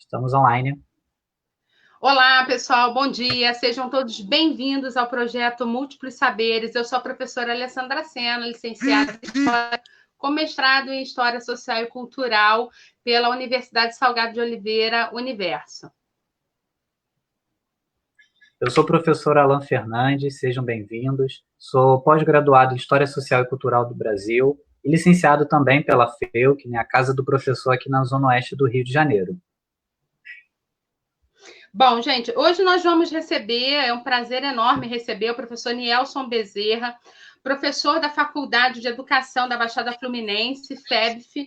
Estamos online. Olá, pessoal, bom dia. Sejam todos bem-vindos ao projeto Múltiplos Saberes. Eu sou a professora Alessandra Sena, licenciada em História, com mestrado em História Social e Cultural pela Universidade Salgado de Oliveira, Universo. Eu sou o professor Alan Fernandes, sejam bem-vindos. Sou pós-graduado em História Social e Cultural do Brasil e licenciado também pela FEUC, a Casa do Professor aqui na Zona Oeste do Rio de Janeiro. Bom, gente, hoje nós vamos receber, é um prazer enorme receber o professor Nielson Bezerra, professor da Faculdade de Educação da Baixada Fluminense, FEBF,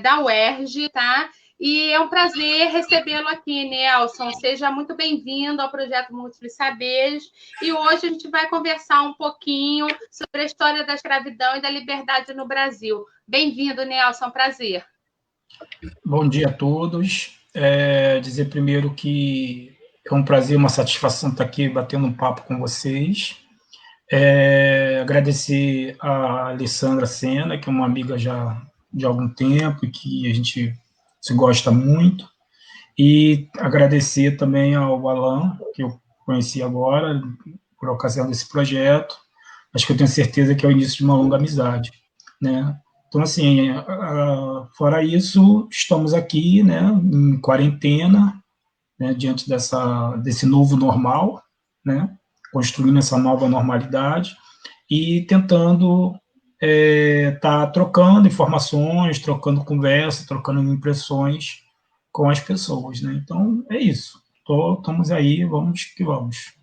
da UERJ, tá? E é um prazer recebê-lo aqui, Nielson. Seja muito bem-vindo ao projeto Múltiplos Saberes. E hoje a gente vai conversar um pouquinho sobre a história da escravidão e da liberdade no Brasil. Bem-vindo, Nielson, prazer. Bom dia a todos. Dizer primeiro que é um prazer, uma satisfação estar aqui batendo um papo com vocês. Agradecer a Alessandra Sena, que é uma amiga já de algum tempo e que a gente se gosta muito, e agradecer também ao Alan, que eu conheci agora, por ocasião desse projeto. Acho que eu tenho certeza que é o início de uma longa amizade, né? Então, assim, fora isso, estamos aqui, né, em quarentena, né, diante desse novo normal, né, construindo essa nova normalidade e tentando tá trocando informações, trocando conversa, trocando impressões com as pessoas, né? Então, é isso. Estamos aí, vamos que vamos.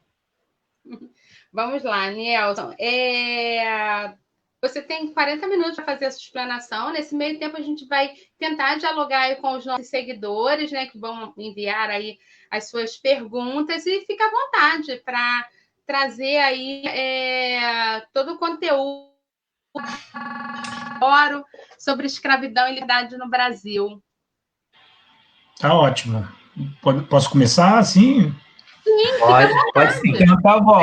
Vamos lá, Nielson. Você tem 40 minutos para fazer a sua explanação. Nesse meio tempo, a gente vai tentar dialogar aí com os nossos seguidores, né, que vão enviar aí as suas perguntas, e fica à vontade para trazer aí todo o conteúdo sobre escravidão e liberdade no Brasil. Tá ótimo. Posso começar assim? Sim, pode sim. Então, tá bom.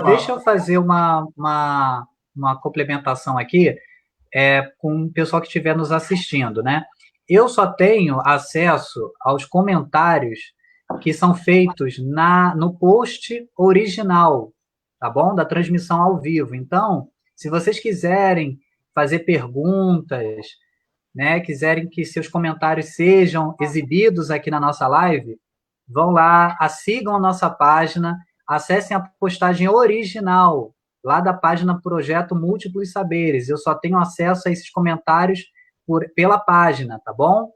Deixa eu fazer uma complementação aqui com o pessoal que estiver nos assistindo, né? Eu só tenho acesso aos comentários que são feitos no post original, tá bom? Da transmissão ao vivo. Então, se vocês quiserem fazer perguntas, né, quiserem que seus comentários sejam exibidos aqui na nossa live, vão lá, sigam a nossa página, acessem a postagem original, lá da página Projeto Múltiplos Saberes. Eu só tenho acesso a esses comentários pela página, tá bom?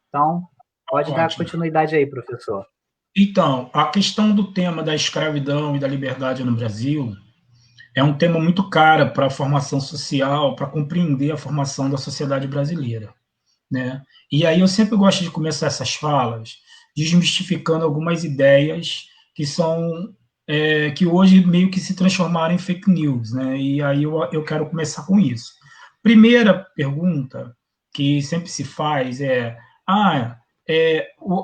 Então, pode dar continuidade aí, professor. Então, a questão do tema da escravidão e da liberdade no Brasil é um tema muito caro para a formação social, para compreender a formação da sociedade brasileira, né? E aí eu sempre gosto de começar essas falas desmistificando algumas ideias que são que hoje meio que se transformaram em fake news, né? E aí eu quero começar com isso. Primeira pergunta que sempre se faz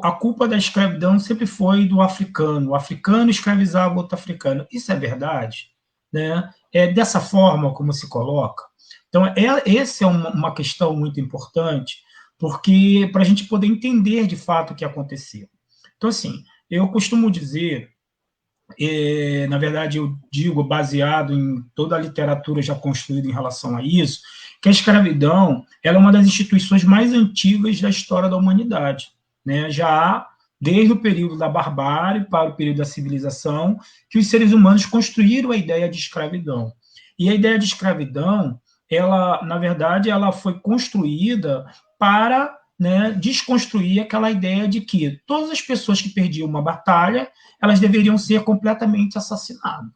a culpa da escravidão sempre foi do africano. O africano escravizava o outro africano. Isso é verdade? Né? É dessa forma como se coloca. Então, essa é uma questão muito importante, porque para a gente poder entender de fato o que aconteceu. Então, assim, eu costumo dizer, na verdade, eu digo, baseado em toda a literatura já construída em relação a isso, que a escravidão ela é uma das instituições mais antigas da história da humanidade, né? Já há, desde o período da barbárie para o período da civilização, que os seres humanos construíram a ideia de escravidão. E a ideia de escravidão, ela, na verdade, ela foi construída para, né, desconstruir aquela ideia de que todas as pessoas que perdiam uma batalha, elas deveriam ser completamente assassinadas.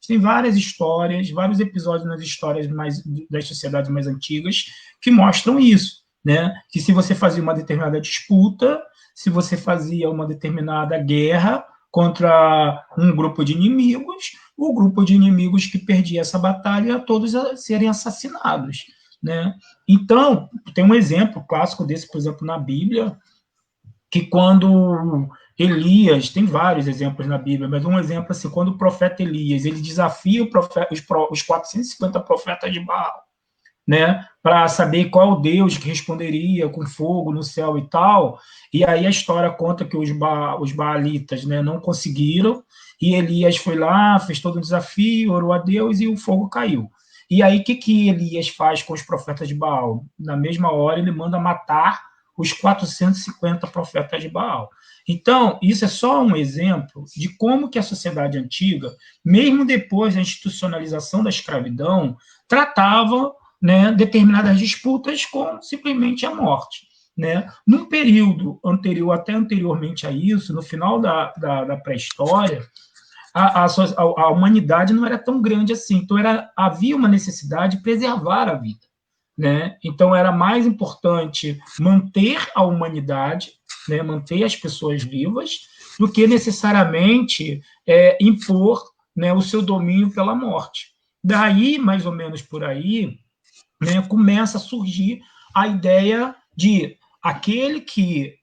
Tem várias histórias, vários episódios nas histórias das sociedades mais antigas que mostram isso, né? Que se você fazia uma determinada disputa, se você fazia uma determinada guerra contra um grupo de inimigos, o grupo de inimigos que perdia essa batalha, todos serem assassinados, né? Então, tem um exemplo clássico desse, por exemplo, na Bíblia, que quando Elias, tem vários exemplos na Bíblia, mas um exemplo assim, quando o profeta Elias, ele desafia os 450 profetas de Baal, né, para saber qual o Deus que responderia com fogo no céu e tal. E aí a história conta que os baalitas, né, não conseguiram, e Elias foi lá, fez todo o desafio, orou a Deus e o fogo caiu. E aí o que Elias faz com os profetas de Baal? Na mesma hora ele manda matar os 450 profetas de Baal. Então, isso é só um exemplo de como que a sociedade antiga, mesmo depois da institucionalização da escravidão, tratava, né, determinadas disputas com simplesmente a morte. Né? Num período anterior, até anteriormente a isso, no final da pré-história, a humanidade não era tão grande assim, então havia uma necessidade de preservar a vida. Né? Então, era mais importante manter a humanidade, né, manter as pessoas vivas, do que necessariamente impor, né, o seu domínio pela morte. Daí, mais ou menos por aí, né, começa a surgir a ideia de aquele que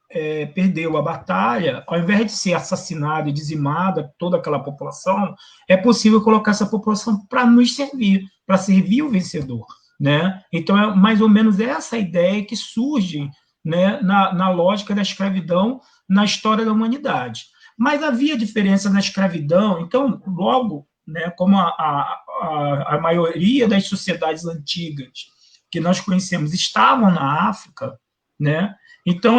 perdeu a batalha, ao invés de ser assassinado e dizimada toda aquela população, é possível colocar essa população para nos servir, para servir o vencedor. Né? Então, é mais ou menos essa ideia que surge, né, na lógica da escravidão na história da humanidade. Mas havia diferença na escravidão, então, logo, né, como a maioria das sociedades antigas que nós conhecemos estavam na África, né, então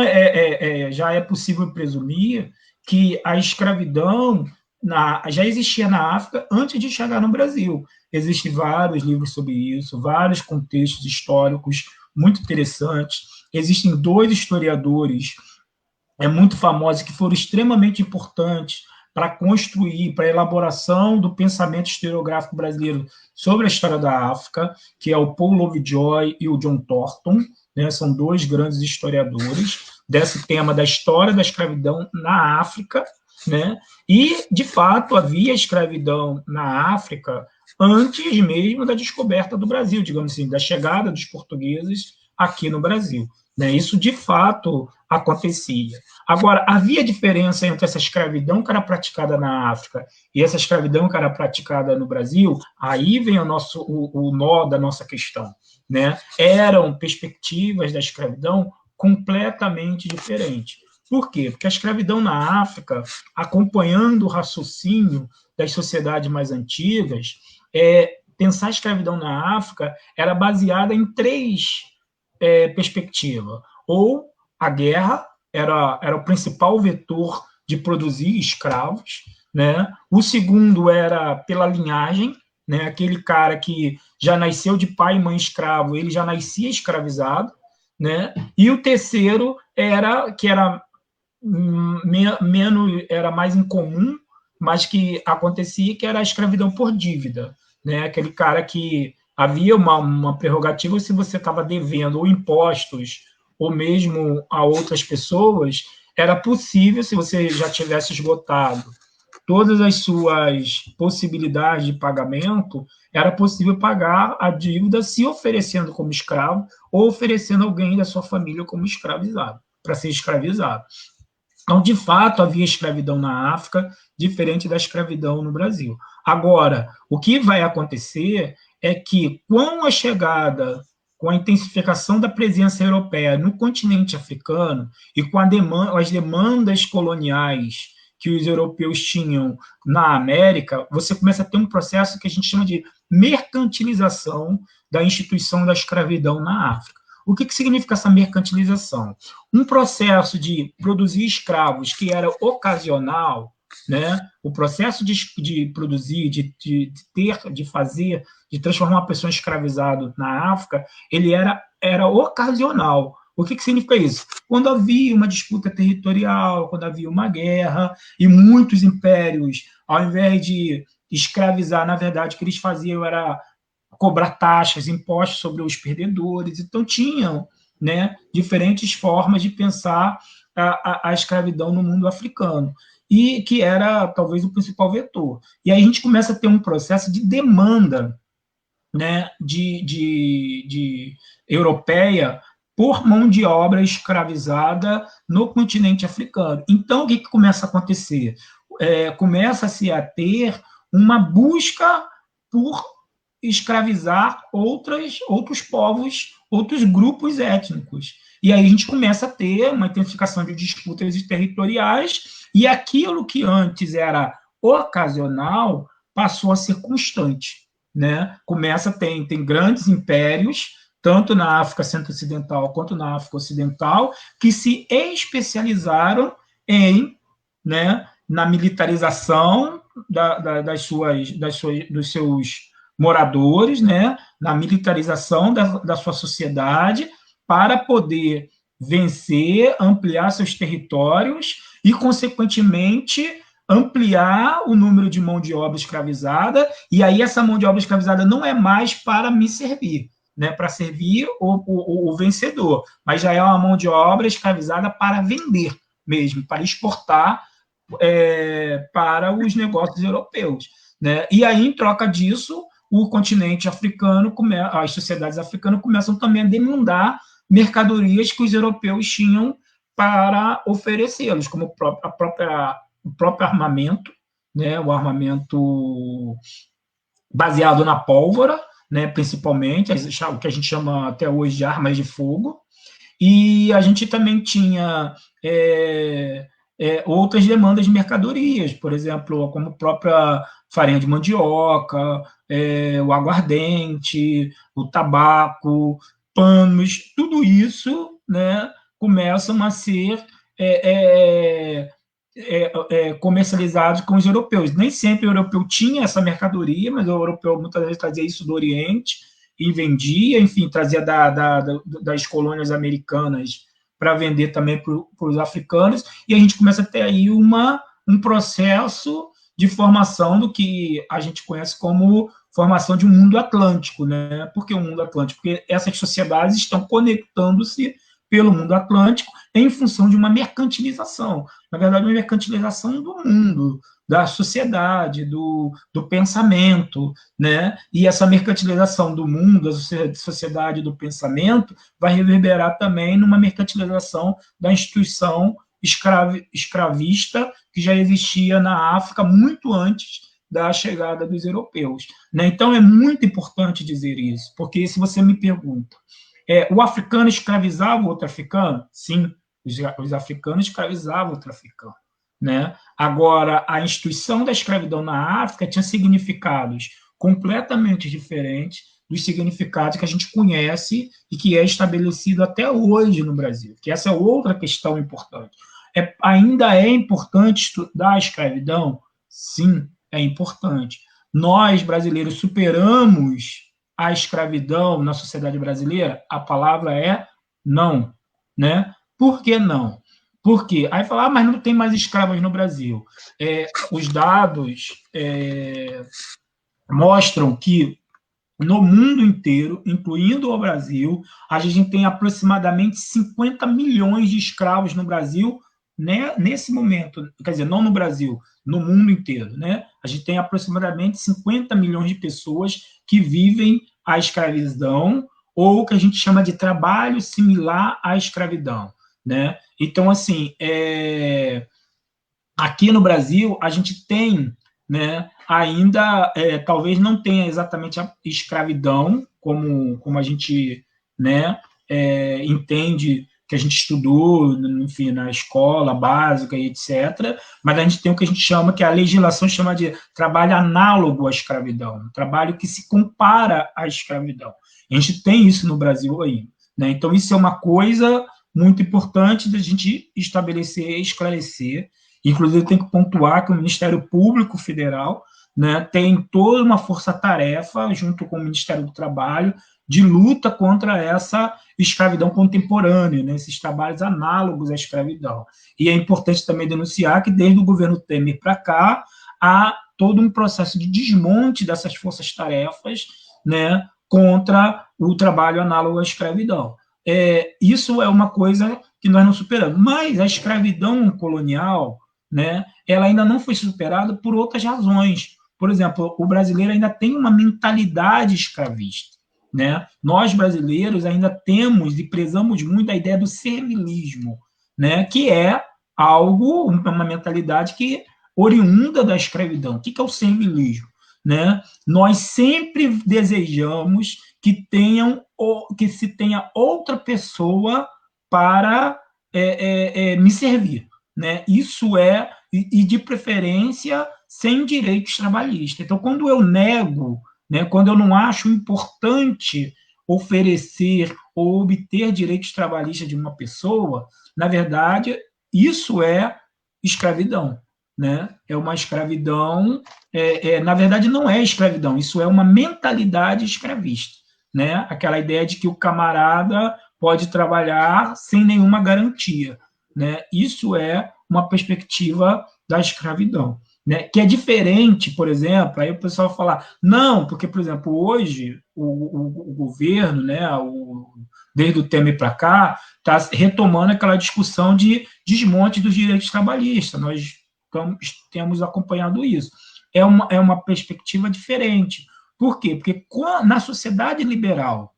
já é possível presumir que a escravidão já existia na África antes de chegar no Brasil. Existem vários livros sobre isso, vários contextos históricos muito interessantes. Existem 2 historiadores muito famosos que foram extremamente importantes para construir, para a elaboração do pensamento historiográfico brasileiro sobre a história da África, que é o Paul Lovejoy e o John Thornton, né? São 2 grandes historiadores desse tema da história da escravidão na África, né? E, de fato, havia escravidão na África antes mesmo da descoberta do Brasil, digamos assim, da chegada dos portugueses aqui no Brasil. Né? Isso, de fato, acontecia. Agora, havia diferença entre essa escravidão que era praticada na África e essa escravidão que era praticada no Brasil? Aí vem o nó da nossa questão. Né? Eram perspectivas da escravidão completamente diferentes. Por quê? Porque a escravidão na África, acompanhando o raciocínio das sociedades mais antigas, pensar a escravidão na África era baseada em 3 perspectivas. Ou a guerra era o principal vetor de produzir escravos, né? O segundo era pela linhagem, né? Aquele cara que já nasceu de pai e mãe escravo, ele já nascia escravizado, né? E o terceiro era mais incomum, mas que acontecia, que era a escravidão por dívida, né? Aquele cara que havia uma prerrogativa, se você estava devendo ou impostos ou mesmo a outras pessoas, era possível, se você já tivesse esgotado todas as suas possibilidades de pagamento, era possível pagar a dívida se oferecendo como escravo ou oferecendo alguém da sua família como escravizado, para ser escravizado. Então, de fato, havia escravidão na África, diferente da escravidão no Brasil. Agora, o que vai acontecer é que, com a chegada, com a intensificação da presença europeia no continente africano e com as demandas coloniais que os europeus tinham na América, você começa a ter um processo que a gente chama de mercantilização da instituição da escravidão na África. O que significa essa mercantilização? Um processo de produzir escravos que era ocasional, né? O processo de produzir, de fazer, de transformar uma pessoa escravizada na África, ele era ocasional. O que significa isso? Quando havia uma disputa territorial, quando havia uma guerra, e muitos impérios, ao invés de escravizar, na verdade, o que eles faziam era cobrar taxas, impostos sobre os perdedores. Então, tinham, né, diferentes formas de pensar a escravidão no mundo africano, e que era, talvez, o principal vetor. E aí a gente começa a ter um processo de demanda, né, de europeia por mão de obra escravizada no continente africano. Então, o que começa a acontecer? Começa-se a ter uma busca por escravizar outros povos, outros grupos étnicos. E aí a gente começa a ter uma intensificação de disputas territoriais, e aquilo que antes era ocasional passou a ser constante, né? Tem grandes impérios, tanto na África Centro-Ocidental quanto na África Ocidental, que se especializaram na militarização dos seus moradores, né? Na militarização da sua sociedade, para poder vencer, ampliar seus territórios e, consequentemente, ampliar o número de mão de obra escravizada, e aí essa mão de obra escravizada não é mais para me servir, né, para servir o vencedor, mas já é uma mão de obra escravizada para vender mesmo, para exportar para os negócios europeus, né? E aí, em troca disso, o continente africano, as sociedades africanas começam também a demandar mercadorias que os europeus tinham para oferecê-los, como o próprio armamento, né? O armamento baseado na pólvora, né? Principalmente, o que a gente chama até hoje de armas de fogo, e a gente também tinha outras demandas de mercadorias, por exemplo, como a própria farinha de mandioca, o aguardente, o tabaco, panos, tudo isso, né, começam a ser comercializados com os europeus. Nem sempre o europeu tinha essa mercadoria, mas o europeu muitas vezes trazia isso do Oriente e vendia, enfim, trazia das colônias americanas para vender também para os africanos, e a gente começa a ter aí um processo de formação do que a gente conhece como formação de um mundo atlântico, né? Por que um mundo atlântico? Porque essas sociedades estão conectando-se pelo mundo atlântico em função de uma mercantilização. Na verdade, uma mercantilização do mundo, da sociedade, do pensamento, né? E essa mercantilização do mundo, da sociedade, do pensamento, vai reverberar também numa mercantilização da instituição escravista que já existia na África muito antes da chegada dos europeus, né? Então, é muito importante dizer isso, porque se você me pergunta, o africano escravizava o outro africano? Sim, os africanos escravizavam o outro africano, né? Agora, a instituição da escravidão na África tinha significados completamente diferentes dos significados que a gente conhece e que é estabelecido até hoje no Brasil, que essa é outra questão importante. Ainda é importante estudar a escravidão? Sim, é importante. Nós, brasileiros, superamos a escravidão na sociedade brasileira? A palavra é não, né? Por que não? Por quê? Aí fala, mas não tem mais escravos no Brasil. Os dados mostram que no mundo inteiro, incluindo o Brasil, a gente tem aproximadamente 50 milhões de escravos no Brasil, né, nesse momento. Quer dizer, não no Brasil, no mundo inteiro, né? A gente tem aproximadamente 50 milhões de pessoas que vivem a escravidão, ou o que a gente chama de trabalho similar à escravidão, né? Então, assim, aqui no Brasil, a gente tem, né, ainda, talvez não tenha exatamente a escravidão, como a gente, né, entende, que a gente estudou, enfim, na escola básica e etc., mas a gente tem o que a gente chama, que a legislação chama de trabalho análogo à escravidão, um trabalho que se compara à escravidão. A gente tem isso no Brasil aí, né? Então, isso é uma coisa muito importante da gente estabelecer e esclarecer. Inclusive, tem que pontuar que o Ministério Público Federal, né, tem toda uma força-tarefa, junto com o Ministério do Trabalho, de luta contra essa escravidão contemporânea, né, esses trabalhos análogos à escravidão. E é importante também denunciar que, desde o governo Temer para cá, há todo um processo de desmonte dessas forças-tarefas, né, contra o trabalho análogo à escravidão. Isso é uma coisa que nós não superamos. Mas a escravidão colonial, né, ela ainda não foi superada por outras razões. Por exemplo, o brasileiro ainda tem uma mentalidade escravista, né? Nós, brasileiros, ainda temos e prezamos muito a ideia do servilismo, né? Que é algo, uma mentalidade que oriunda da escravidão. O que é o servilismo? né, nós sempre desejamos que se tenha outra pessoa para me servir, né? Isso e de preferência sem direitos trabalhistas. Então, quando eu nego, né, quando eu não acho importante oferecer ou obter direitos trabalhistas de uma pessoa, na verdade, isso é escravidão, né? É uma escravidão, na verdade, não é escravidão, isso é uma mentalidade escravista, né? Aquela ideia de que o camarada pode trabalhar sem nenhuma garantia, né? Isso é uma perspectiva da escravidão, né? Que é diferente, por exemplo, aí o pessoal fala, não, porque, por exemplo, hoje o governo, né, desde o Temer para cá, está retomando aquela discussão de desmonte dos direitos trabalhistas. Nós temos acompanhado isso. É uma perspectiva diferente. Por quê? Porque na sociedade liberal,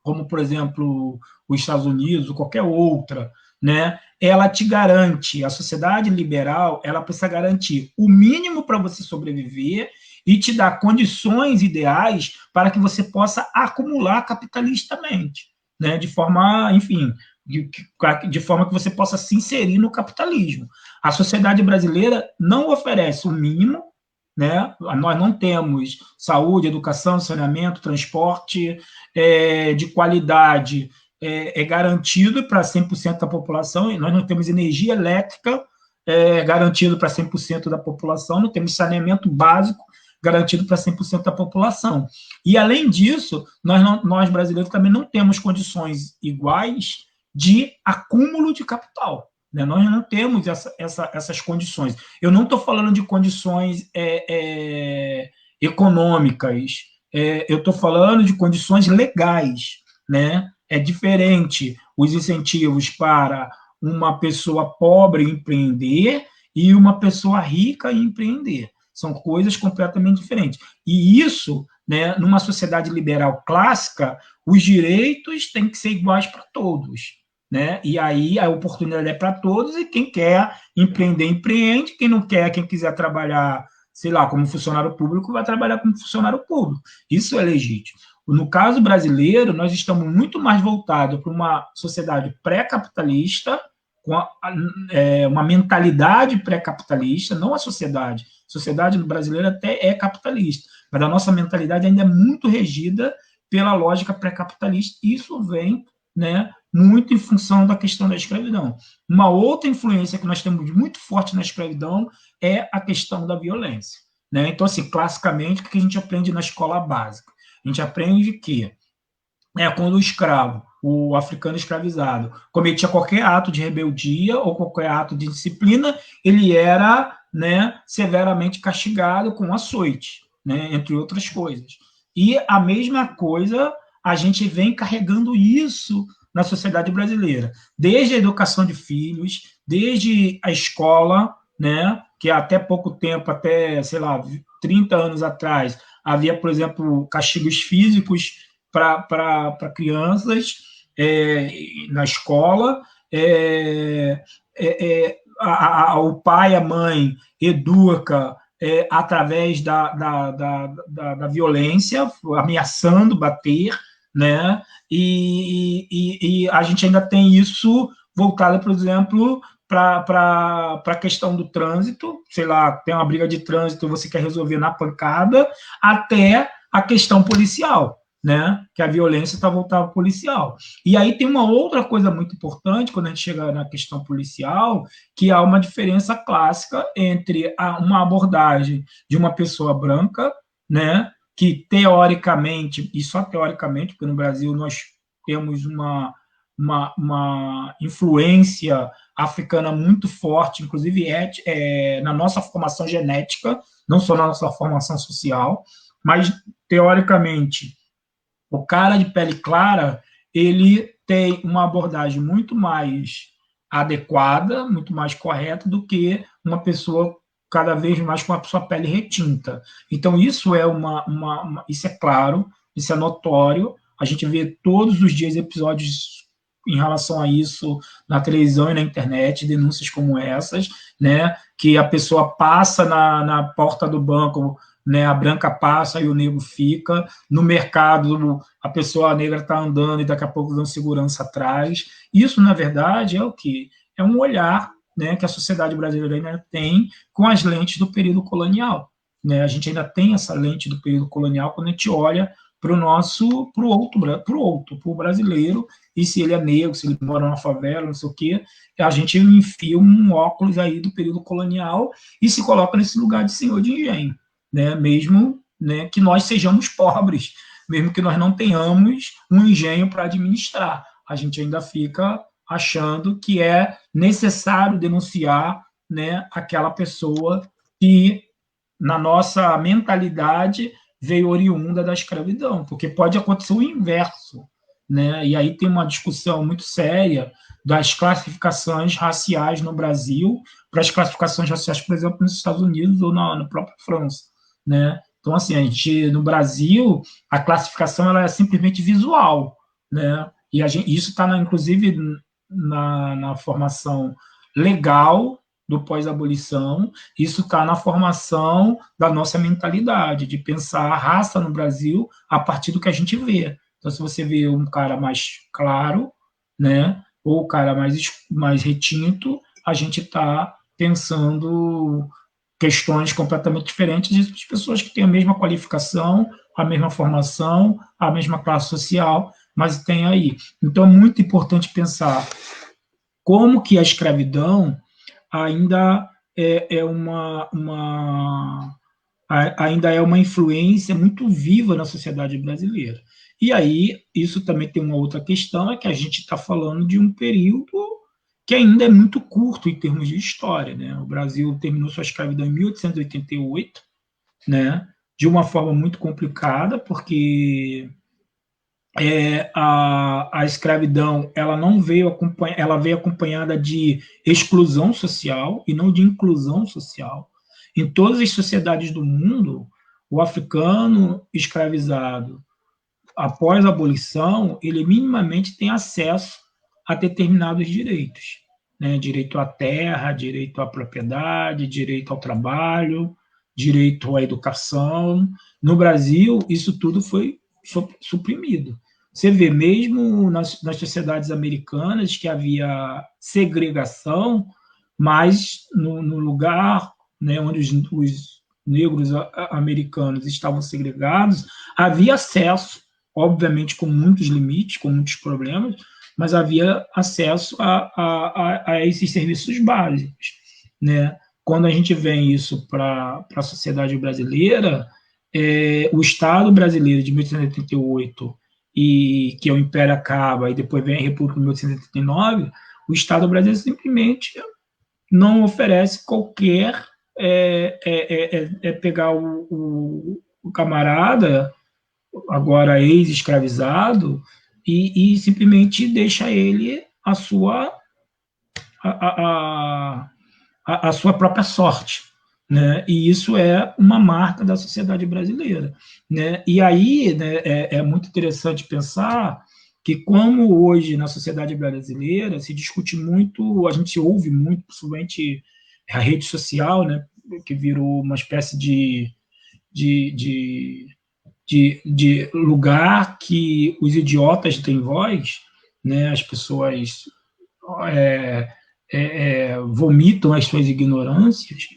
como, por exemplo, os Estados Unidos ou qualquer outra, né, ela te garante, a sociedade liberal, ela precisa garantir o mínimo para você sobreviver e te dar condições ideais para que você possa acumular capitalistamente, né, de forma, enfim, de forma que você possa se inserir no capitalismo. A sociedade brasileira não oferece o mínimo, né? Nós não temos saúde, educação, saneamento, transporte de qualidade garantido para 100% da população, e nós não temos energia elétrica garantido para 100% da população, não temos saneamento básico garantido para 100% da população. E, além disso, nós brasileiros também não temos condições iguais de acúmulo de capital. Né? Nós não temos essas condições. Eu não estou falando de condições econômicas, eu estou falando de condições legais. Né? É diferente os incentivos para uma pessoa pobre empreender e uma pessoa rica empreender. São coisas completamente diferentes. E isso, né, numa sociedade liberal clássica, os direitos têm que ser iguais para todos. Né? E aí a oportunidade é para todos, e quem quer empreender, empreende, quem não quer, quem quiser trabalhar, sei lá, como funcionário público, vai trabalhar como funcionário público. Isso é legítimo. No caso brasileiro, nós estamos muito mais voltados para uma sociedade pré-capitalista, com uma mentalidade pré-capitalista, não a sociedade. A sociedade brasileira até é capitalista, mas a nossa mentalidade ainda é muito regida pela lógica pré-capitalista, e isso vem, né, muito em função da questão da escravidão. Uma outra influência que nós temos muito forte na escravidão é a questão da violência. Né? Então, assim, classicamente, o que a gente aprende na escola básica? A gente aprende que quando o escravo, o africano escravizado, cometia qualquer ato de rebeldia ou qualquer ato de disciplina, ele era, né, severamente castigado com açoite, né, entre outras coisas. E a mesma coisa, a gente vem carregando isso na sociedade brasileira, desde a educação de filhos, desde a escola, né, que até pouco tempo, até, sei lá, 30 anos atrás, havia, por exemplo, castigos físicos para crianças na escola, o pai, a mãe educa através da violência, ameaçando bater, né? E a gente ainda tem isso voltado, por exemplo, para a questão do trânsito, sei lá, tem uma briga de trânsito, você quer resolver na pancada, até a questão policial, né? Que a violência está voltada ao policial. E aí tem uma outra coisa muito importante, quando a gente chega na questão policial, que há uma diferença clássica entre uma abordagem de uma pessoa branca, né? Que teoricamente, e só teoricamente, porque no Brasil nós temos uma influência africana muito forte, inclusive na nossa formação genética, não só na nossa formação social, mas, teoricamente, o cara de pele clara, ele tem uma abordagem muito mais adequada, muito mais correta do que uma pessoa cada vez mais com a sua pele retinta. Então, isso é isso é claro, isso é notório, a gente vê todos os dias episódios em relação a isso na televisão e na internet, denúncias como essas, né, que a pessoa passa na porta do banco né? A branca passa e o negro fica. No mercado, a pessoa negra está andando e daqui a pouco dando segurança atrás. Isso, na verdade, é o quê? É um olhar, né, que a sociedade brasileira ainda tem com as lentes do período colonial. Né? A gente ainda tem essa lente do período colonial quando a gente olha para o outro, para o brasileiro, e se ele é negro, se ele mora numa favela, não sei o quê, a gente enfia um óculos aí do período colonial e se coloca nesse lugar de senhor de engenho, né? Mesmo, né, que nós sejamos pobres, mesmo que nós não tenhamos um engenho para administrar, a gente ainda fica achando que é necessário denunciar, né, aquela pessoa que, na nossa mentalidade, veio oriunda da escravidão, porque pode acontecer o inverso, né? E aí tem uma discussão muito séria das classificações raciais no Brasil para as classificações raciais, por exemplo, nos Estados Unidos ou na própria França, né? Então, assim, a gente, no Brasil, a classificação ela é simplesmente visual, né? E isso está, inclusive, na formação legal do pós-abolição, isso está na formação da nossa mentalidade, de pensar a raça no Brasil a partir do que a gente vê. Então, se você vê um cara mais claro, né, ou o cara mais retinto, a gente está pensando questões completamente diferentes de pessoas que têm a mesma qualificação, a mesma formação, a mesma classe social, mas tem aí. Então, é muito importante pensar como que a escravidão ainda ainda é uma influência muito viva na sociedade brasileira. E aí, isso também tem uma outra questão, é que a gente está falando de um período que ainda é muito curto em termos de história, né? O Brasil terminou sua escravidão em 1888, né? De uma forma muito complicada, porque a escravidão ela não veio ela veio acompanhada de exclusão social e não de inclusão social. Em todas as sociedades do mundo, o africano escravizado, após a abolição, ele minimamente tem acesso a determinados direitos, né? Direito à terra, direito à propriedade, direito ao trabalho, direito à educação. No Brasil, isso tudo foi suprimido. Você vê, mesmo nas sociedades americanas, que havia segregação, mas no lugar, né, onde os negros americanos estavam segregados, havia acesso, obviamente com muitos limites, com muitos problemas, mas havia acesso a esses serviços básicos, né? Quando a gente vê isso para a sociedade brasileira, o Estado brasileiro de 1888, e que o Império acaba, e depois vem a República de 1889, o Estado brasileiro simplesmente não oferece qualquer pegar o camarada, agora ex-escravizado, e simplesmente deixa ele a sua própria sorte, né? E isso é uma marca da sociedade brasileira, né? E aí, né, é muito interessante pensar que, como hoje na sociedade brasileira se discute muito, a gente ouve muito, principalmente a rede social, né, que virou uma espécie de lugar que os idiotas têm voz, né? As pessoas vomitam as suas ignorâncias.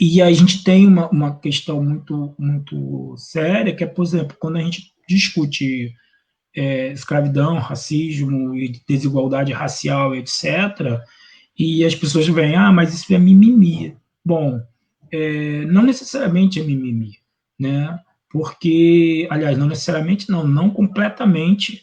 E a gente tem uma questão muito, muito séria, que é, por exemplo, quando a gente discute escravidão, racismo e desigualdade racial, etc., e as pessoas veem, mas isso é mimimi. Bom, não necessariamente é mimimi, né? Porque, aliás, não necessariamente não completamente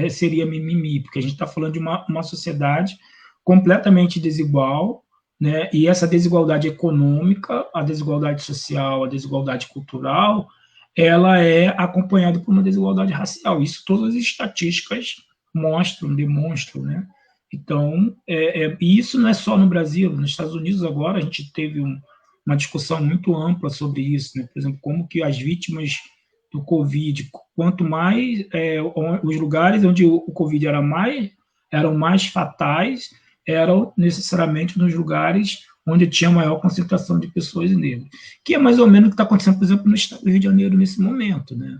seria mimimi, porque a gente está falando de uma sociedade completamente desigual, né? E essa desigualdade econômica, a desigualdade social, a desigualdade cultural, ela é acompanhada por uma desigualdade racial. Isso todas as estatísticas demonstram, né? Então, e isso não é só no Brasil. Nos Estados Unidos agora a gente teve uma discussão muito ampla sobre isso, né? Por exemplo, como que as vítimas do Covid, quanto mais os lugares onde o Covid eram mais fatais, eram necessariamente nos lugares onde tinha maior concentração de pessoas negras, que é mais ou menos o que está acontecendo, por exemplo, no estado do Rio de Janeiro nesse momento, né?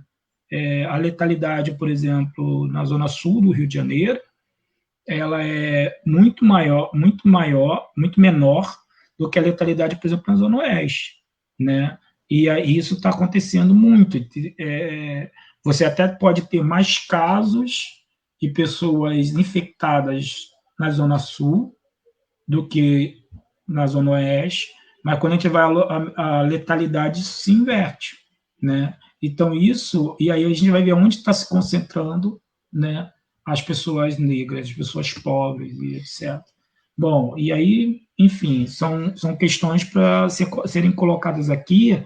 A letalidade, por exemplo, na zona sul do Rio de Janeiro, ela é muito menor do que a letalidade, por exemplo, na zona oeste, né? E aí isso está acontecendo muito. Você até pode ter mais casos de pessoas infectadas na zona sul do que na zona oeste, mas quando a gente vai a letalidade se inverte, né? Então isso, e aí a gente vai ver onde está se concentrando, né, as pessoas negras, as pessoas pobres e etc. Bom, e aí, enfim, são questões para serem colocadas aqui,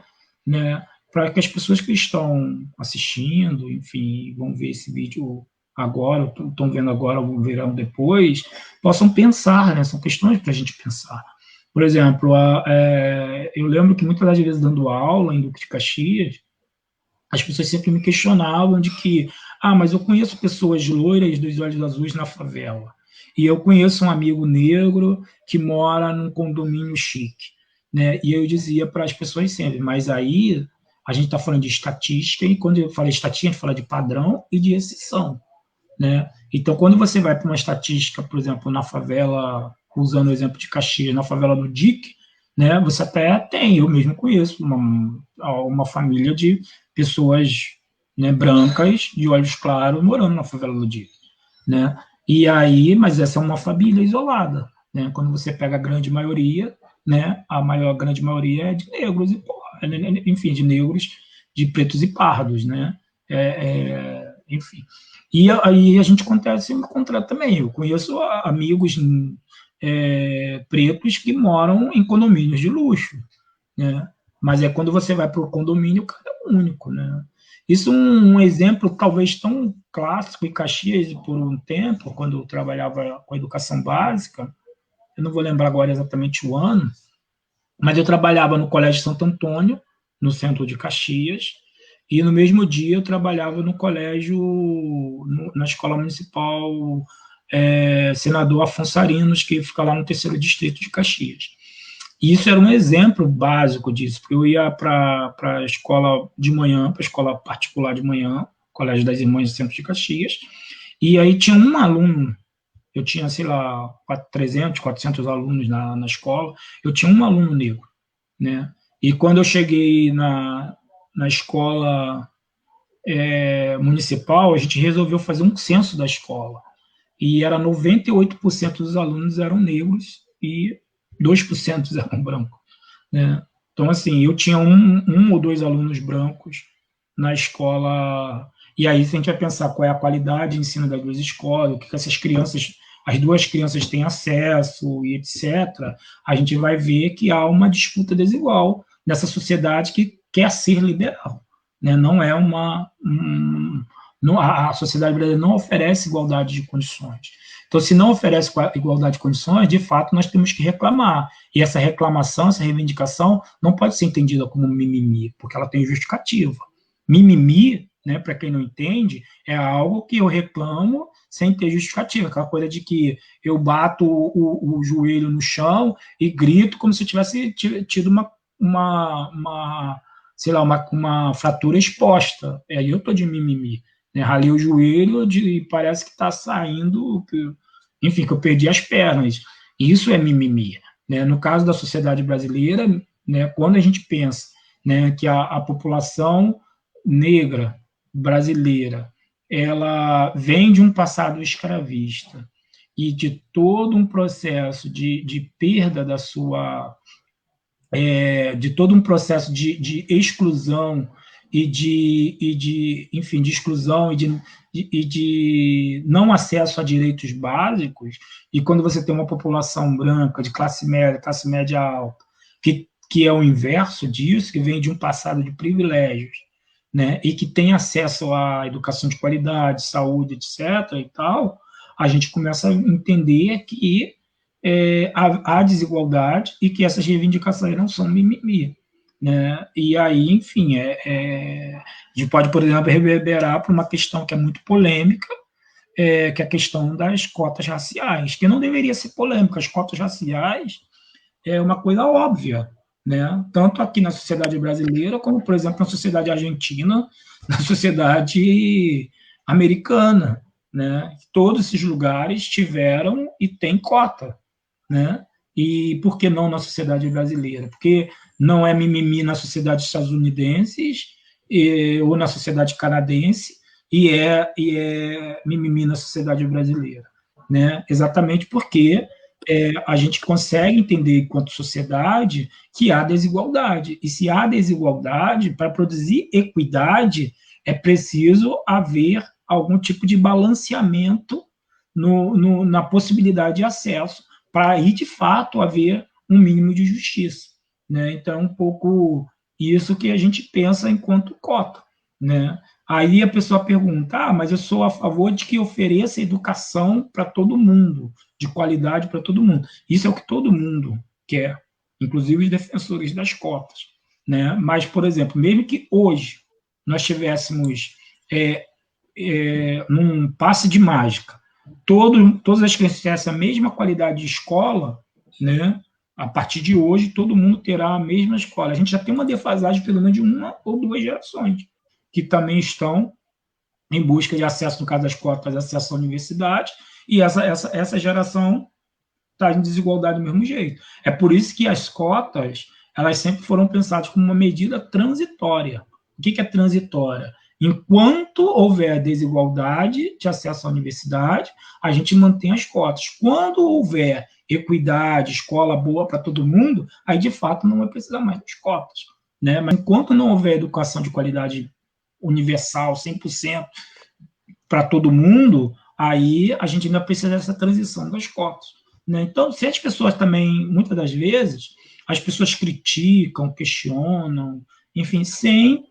né, para que as pessoas que estão assistindo, enfim, vão ver esse vídeo agora, estão vendo agora, ou verão depois, possam pensar, né, são questões para a gente pensar. Por exemplo, eu lembro que muitas das vezes dando aula em Duque de Caxias, as pessoas sempre me questionavam de que, mas eu conheço pessoas loiras dos olhos azuis na favela, e eu conheço um amigo negro que mora num condomínio chique, né? E eu dizia para as pessoas sempre, mas aí a gente está falando de estatística, e quando eu falo estatística, a gente fala de padrão e de exceção, né? Então, quando você vai para uma estatística, por exemplo, na favela, usando o exemplo de Caxias, na favela do DIC, né, você até tem, eu mesmo conheço uma família de pessoas, né, brancas, de olhos claros, morando na favela do DIC, né? E aí, mas essa é uma família isolada, né? Quando você pega a grande maioria, né, grande maioria é de negros, enfim, de negros, de pretos e pardos, né? Enfim. E aí a gente acontece encontrar também. Eu conheço amigos pretos que moram em condomínios de luxo, né? Mas é quando você vai para o condomínio, o cara é único, né? Isso é um exemplo talvez tão clássico em Caxias por um tempo, quando eu trabalhava com a educação básica, eu não vou lembrar agora exatamente o ano, mas eu trabalhava no Colégio Santo Antônio, no centro de Caxias, e no mesmo dia eu trabalhava no colégio, na Escola Municipal Senador Afonso Arinos, que fica lá no 3º Distrito de Caxias. E isso era um exemplo básico disso, porque eu ia para a escola de manhã, para a escola particular de manhã, Colégio das Irmãs do Centro de Caxias, e aí tinha um aluno, eu tinha, sei lá, 300, 400 alunos na escola, eu tinha um aluno negro, né? E quando eu cheguei na escola municipal, a gente resolveu fazer um censo da escola, e era 98% dos alunos eram negros e 2% eram brancos, né? Então, assim, eu tinha um ou dois alunos brancos na escola, e aí se a gente vai pensar qual é a qualidade de ensino das duas escolas, o que essas crianças, as duas crianças têm acesso e etc., a gente vai ver que há uma disputa desigual nessa sociedade que quer ser liberal, né? Não é a sociedade brasileira não oferece igualdade de condições. Então, se não oferece igualdade de condições, de fato, nós temos que reclamar. E essa reclamação, essa reivindicação, não pode ser entendida como mimimi, porque ela tem justificativa. Mimimi, né, para quem não entende, é algo que eu reclamo sem ter justificativa. Aquela coisa de que eu bato o joelho no chão e grito como se eu tivesse tido uma fratura exposta. Aí eu estou de mimimi. Ralei o joelho e parece que está saindo, enfim, que eu perdi as pernas. Isso é mimimi, né? No caso da sociedade brasileira, né, quando a gente pensa, né, que a população negra brasileira, ela vem de um passado escravista e de todo um processo de perda da sua... de todo um processo de exclusão enfim, de exclusão e de não acesso a direitos básicos, e quando você tem uma população branca de classe média alta, que é o inverso disso, que vem de um passado de privilégios, né, e que tem acesso à educação de qualidade, saúde, etc., e tal, a gente começa a entender que há desigualdade e que essas reivindicações não são mimimi, né? E aí, enfim, a gente pode, por exemplo, reverberar para uma questão que é muito polêmica, que é a questão das cotas raciais, que não deveria ser polêmica. As cotas raciais é uma coisa óbvia, né? Tanto aqui na sociedade brasileira, como, por exemplo, na sociedade argentina, na sociedade americana, né? Todos esses lugares tiveram e têm cota, né? E por que não na sociedade brasileira? Porque não é mimimi na sociedade estadunidense ou na sociedade canadense e é mimimi na sociedade brasileira, né? Exatamente porque a gente consegue entender, enquanto sociedade, que há desigualdade. E se há desigualdade, para produzir equidade, é preciso haver algum tipo de balanceamento na possibilidade de acesso, para aí, de fato, haver um mínimo de justiça, né? Então, um pouco isso que a gente pensa enquanto cota, né? Aí a pessoa pergunta, mas eu sou a favor de que ofereça educação para todo mundo, de qualidade para todo mundo. Isso é o que todo mundo quer, inclusive os defensores das cotas, né? Mas, por exemplo, mesmo que hoje nós tivéssemos num passe de mágica, todas as crianças tivessem a mesma qualidade de escola, né? A partir de hoje, todo mundo terá a mesma escola. A gente já tem uma defasagem, pelo menos, de uma ou duas gerações, que também estão em busca de acesso, no caso das cotas, acesso à universidade, e essa geração está em desigualdade do mesmo jeito. É por isso que as cotas, elas sempre foram pensadas como uma medida transitória. O que é transitória? Enquanto houver desigualdade de acesso à universidade, a gente mantém as cotas. Quando houver equidade, escola boa para todo mundo, aí, de fato, não vai precisar mais das cotas, né? Mas enquanto não houver educação de qualidade universal, 100% para todo mundo, aí a gente ainda precisa dessa transição das cotas, né? Então, se as pessoas também, muitas das vezes, as pessoas criticam, questionam, enfim, sem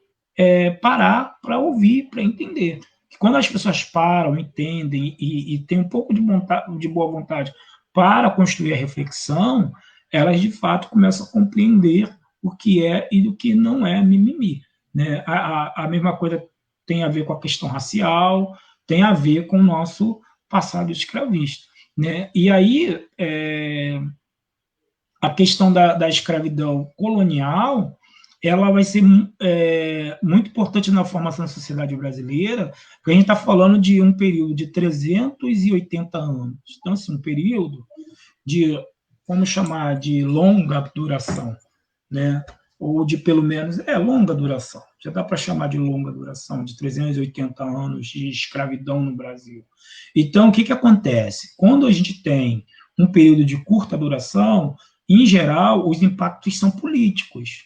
parar para ouvir, para entender. Quando as pessoas param, entendem e têm um pouco de boa vontade para construir a reflexão, elas, de fato, começam a compreender o que é e o que não é mimimi, né? A mesma coisa tem a ver com a questão racial, tem a ver com o nosso passado escravista, né? E aí, a questão da escravidão colonial, ela vai ser muito importante na formação da sociedade brasileira, porque a gente está falando de um período de 380 anos. Então, assim, um período de, vamos chamar de longa duração, né? Ou de pelo menos, longa duração, já dá para chamar de longa duração, de 380 anos de escravidão no Brasil. Então, o que acontece? Quando a gente tem um período de curta duração, em geral, os impactos são políticos.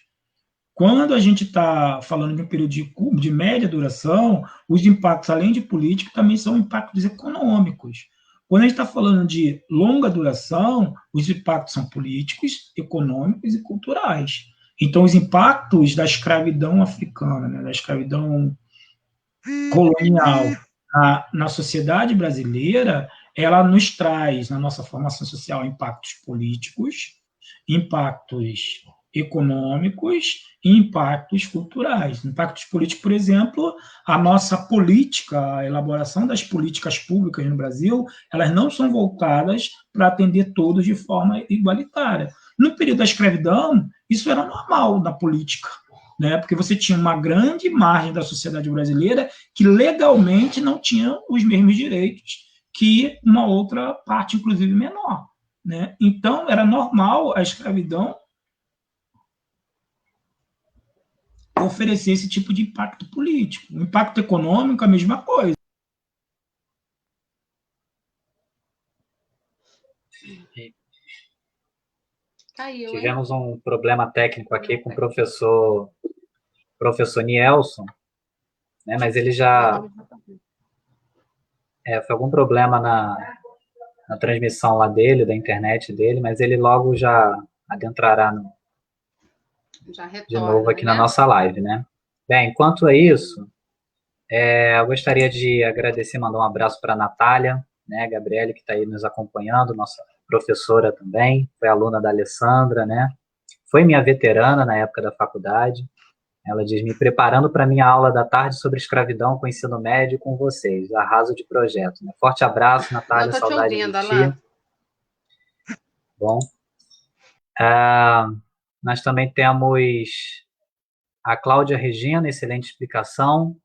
Quando a gente está falando de um período de média duração, os impactos, além de políticos, também são impactos econômicos. Quando a gente está falando de longa duração, os impactos são políticos, econômicos e culturais. Então, os impactos da escravidão africana, né, da escravidão colonial na sociedade brasileira, ela nos traz, na nossa formação social, impactos políticos, impactos econômicos e impactos culturais. Impactos políticos, por exemplo, a nossa política, a elaboração das políticas públicas no Brasil, elas não são voltadas para atender todos de forma igualitária. No período da escravidão, isso era normal na política, né? Porque você tinha uma grande margem da sociedade brasileira que legalmente não tinha os mesmos direitos que uma outra parte, inclusive menor, né? Então, era normal a escravidão oferecer esse tipo de impacto político. O impacto econômico, a mesma coisa. Caiu, tivemos um problema técnico aqui com o professor Nielson, né? Mas ele já... foi algum problema na transmissão lá dele, da internet dele, mas ele logo já adentrará de novo aqui na nossa live, né? Bem, enquanto é isso, eu gostaria de agradecer, mandar um abraço para a Natália, né, Gabriele, que está aí nos acompanhando, nossa professora também, foi aluna da Alessandra, né? Foi minha veterana na época da faculdade. Ela diz, me preparando para minha aula da tarde sobre escravidão com ensino médio com vocês, arraso de projeto. Né? Forte abraço, Natália, saudade de ti. Bom. Nós também temos a Cláudia Regina, excelente explicação.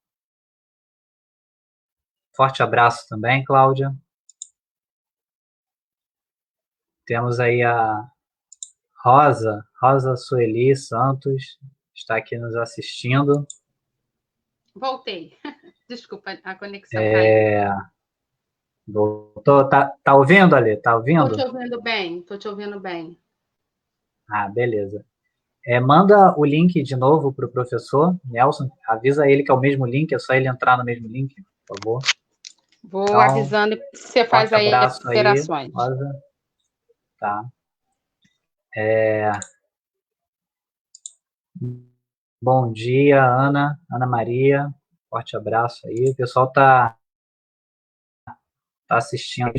Forte abraço também, Cláudia. Temos aí a Rosa Sueli Santos, está aqui nos assistindo. Voltei. Desculpa, a conexão caiu. Voltou. Tá ouvindo, Ale? Tá ouvindo? Tô te ouvindo bem. Ah, beleza. Manda o link de novo para o professor Nelson. Avisa ele que é o mesmo link, é só ele entrar no mesmo link, por favor. Vou então, avisando e você faz aí as alterações. Rosa. Tá. Bom dia, Ana Maria. Forte abraço aí. O pessoal tá assistindo.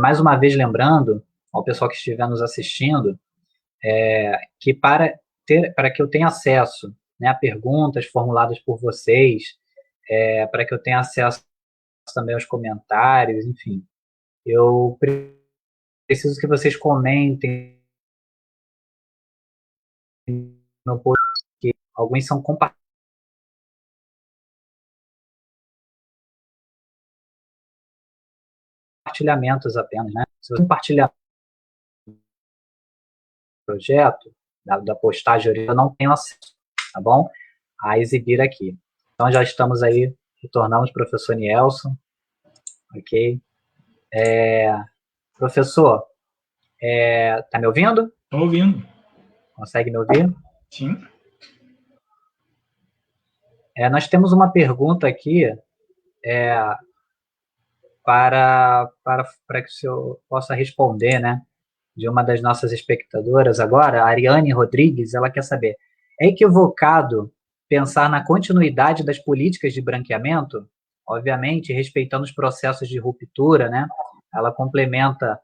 Mais uma vez lembrando ao pessoal que estiver nos assistindo que para que eu tenha acesso, né, a perguntas formuladas por vocês, para que eu tenha acesso também aos comentários, enfim, eu preciso que vocês comentem no post, que alguns são compartilhamentos apenas, né? Se você compartilhar o projeto da postagem, eu não tenho acesso, tá bom? A exibir aqui. Então, já estamos aí, retornamos, professor Nielson. Ok. Professor, tá me ouvindo? Estou ouvindo. Consegue me ouvir? Sim. Nós temos uma pergunta aqui para que o senhor possa responder, né? De uma das nossas espectadoras agora, a Ariane Rodrigues, ela quer saber: é equivocado pensar na continuidade das políticas de branqueamento? Obviamente, respeitando os processos de ruptura, né? Ela complementa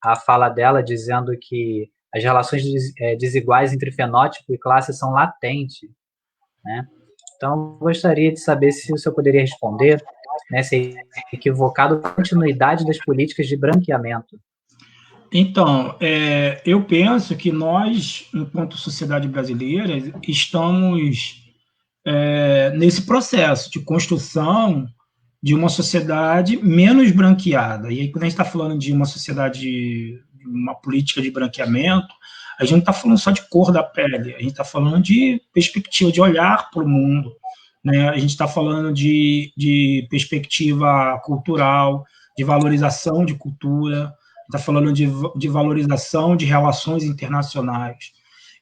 a fala dela dizendo que as relações desiguais entre fenótipo e classe são latentes, né? Então, gostaria de saber se o senhor poderia responder, né, se é equivocado a continuidade das políticas de branqueamento. Então, eu penso que nós, enquanto sociedade brasileira, estamos nesse processo de construção de uma sociedade menos branqueada. E aí, quando a gente está falando de uma sociedade, uma política de branqueamento, a gente não está falando só de cor da pele, a gente está falando de perspectiva, de olhar para o mundo, né? A gente está falando de perspectiva cultural, de valorização de cultura, está falando de valorização de relações internacionais.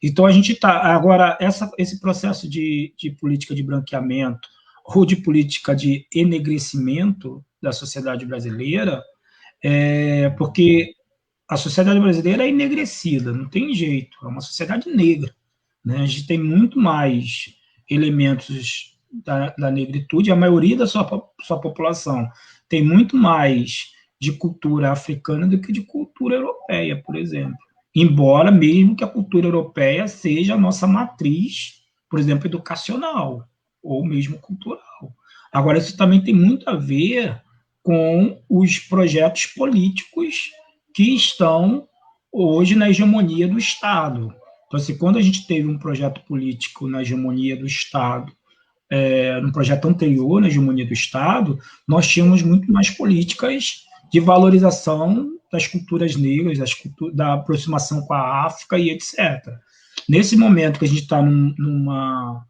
Então, a gente está... Agora, esse processo de política de branqueamento ou de política de enegrecimento da sociedade brasileira, porque a sociedade brasileira é enegrecida, não tem jeito, é uma sociedade negra, né? A gente tem muito mais elementos da negritude, a maioria da sua população tem muito mais de cultura africana do que de cultura europeia, por exemplo. Embora mesmo que a cultura europeia seja a nossa matriz, por exemplo, educacional, ou mesmo cultural. Agora, isso também tem muito a ver com os projetos políticos que estão hoje na hegemonia do Estado. Então, assim, quando a gente teve um projeto político na hegemonia do Estado, no projeto anterior, na hegemonia do Estado, nós tínhamos muito mais políticas de valorização das culturas negras, da aproximação com a África e etc. Nesse momento que a gente está numa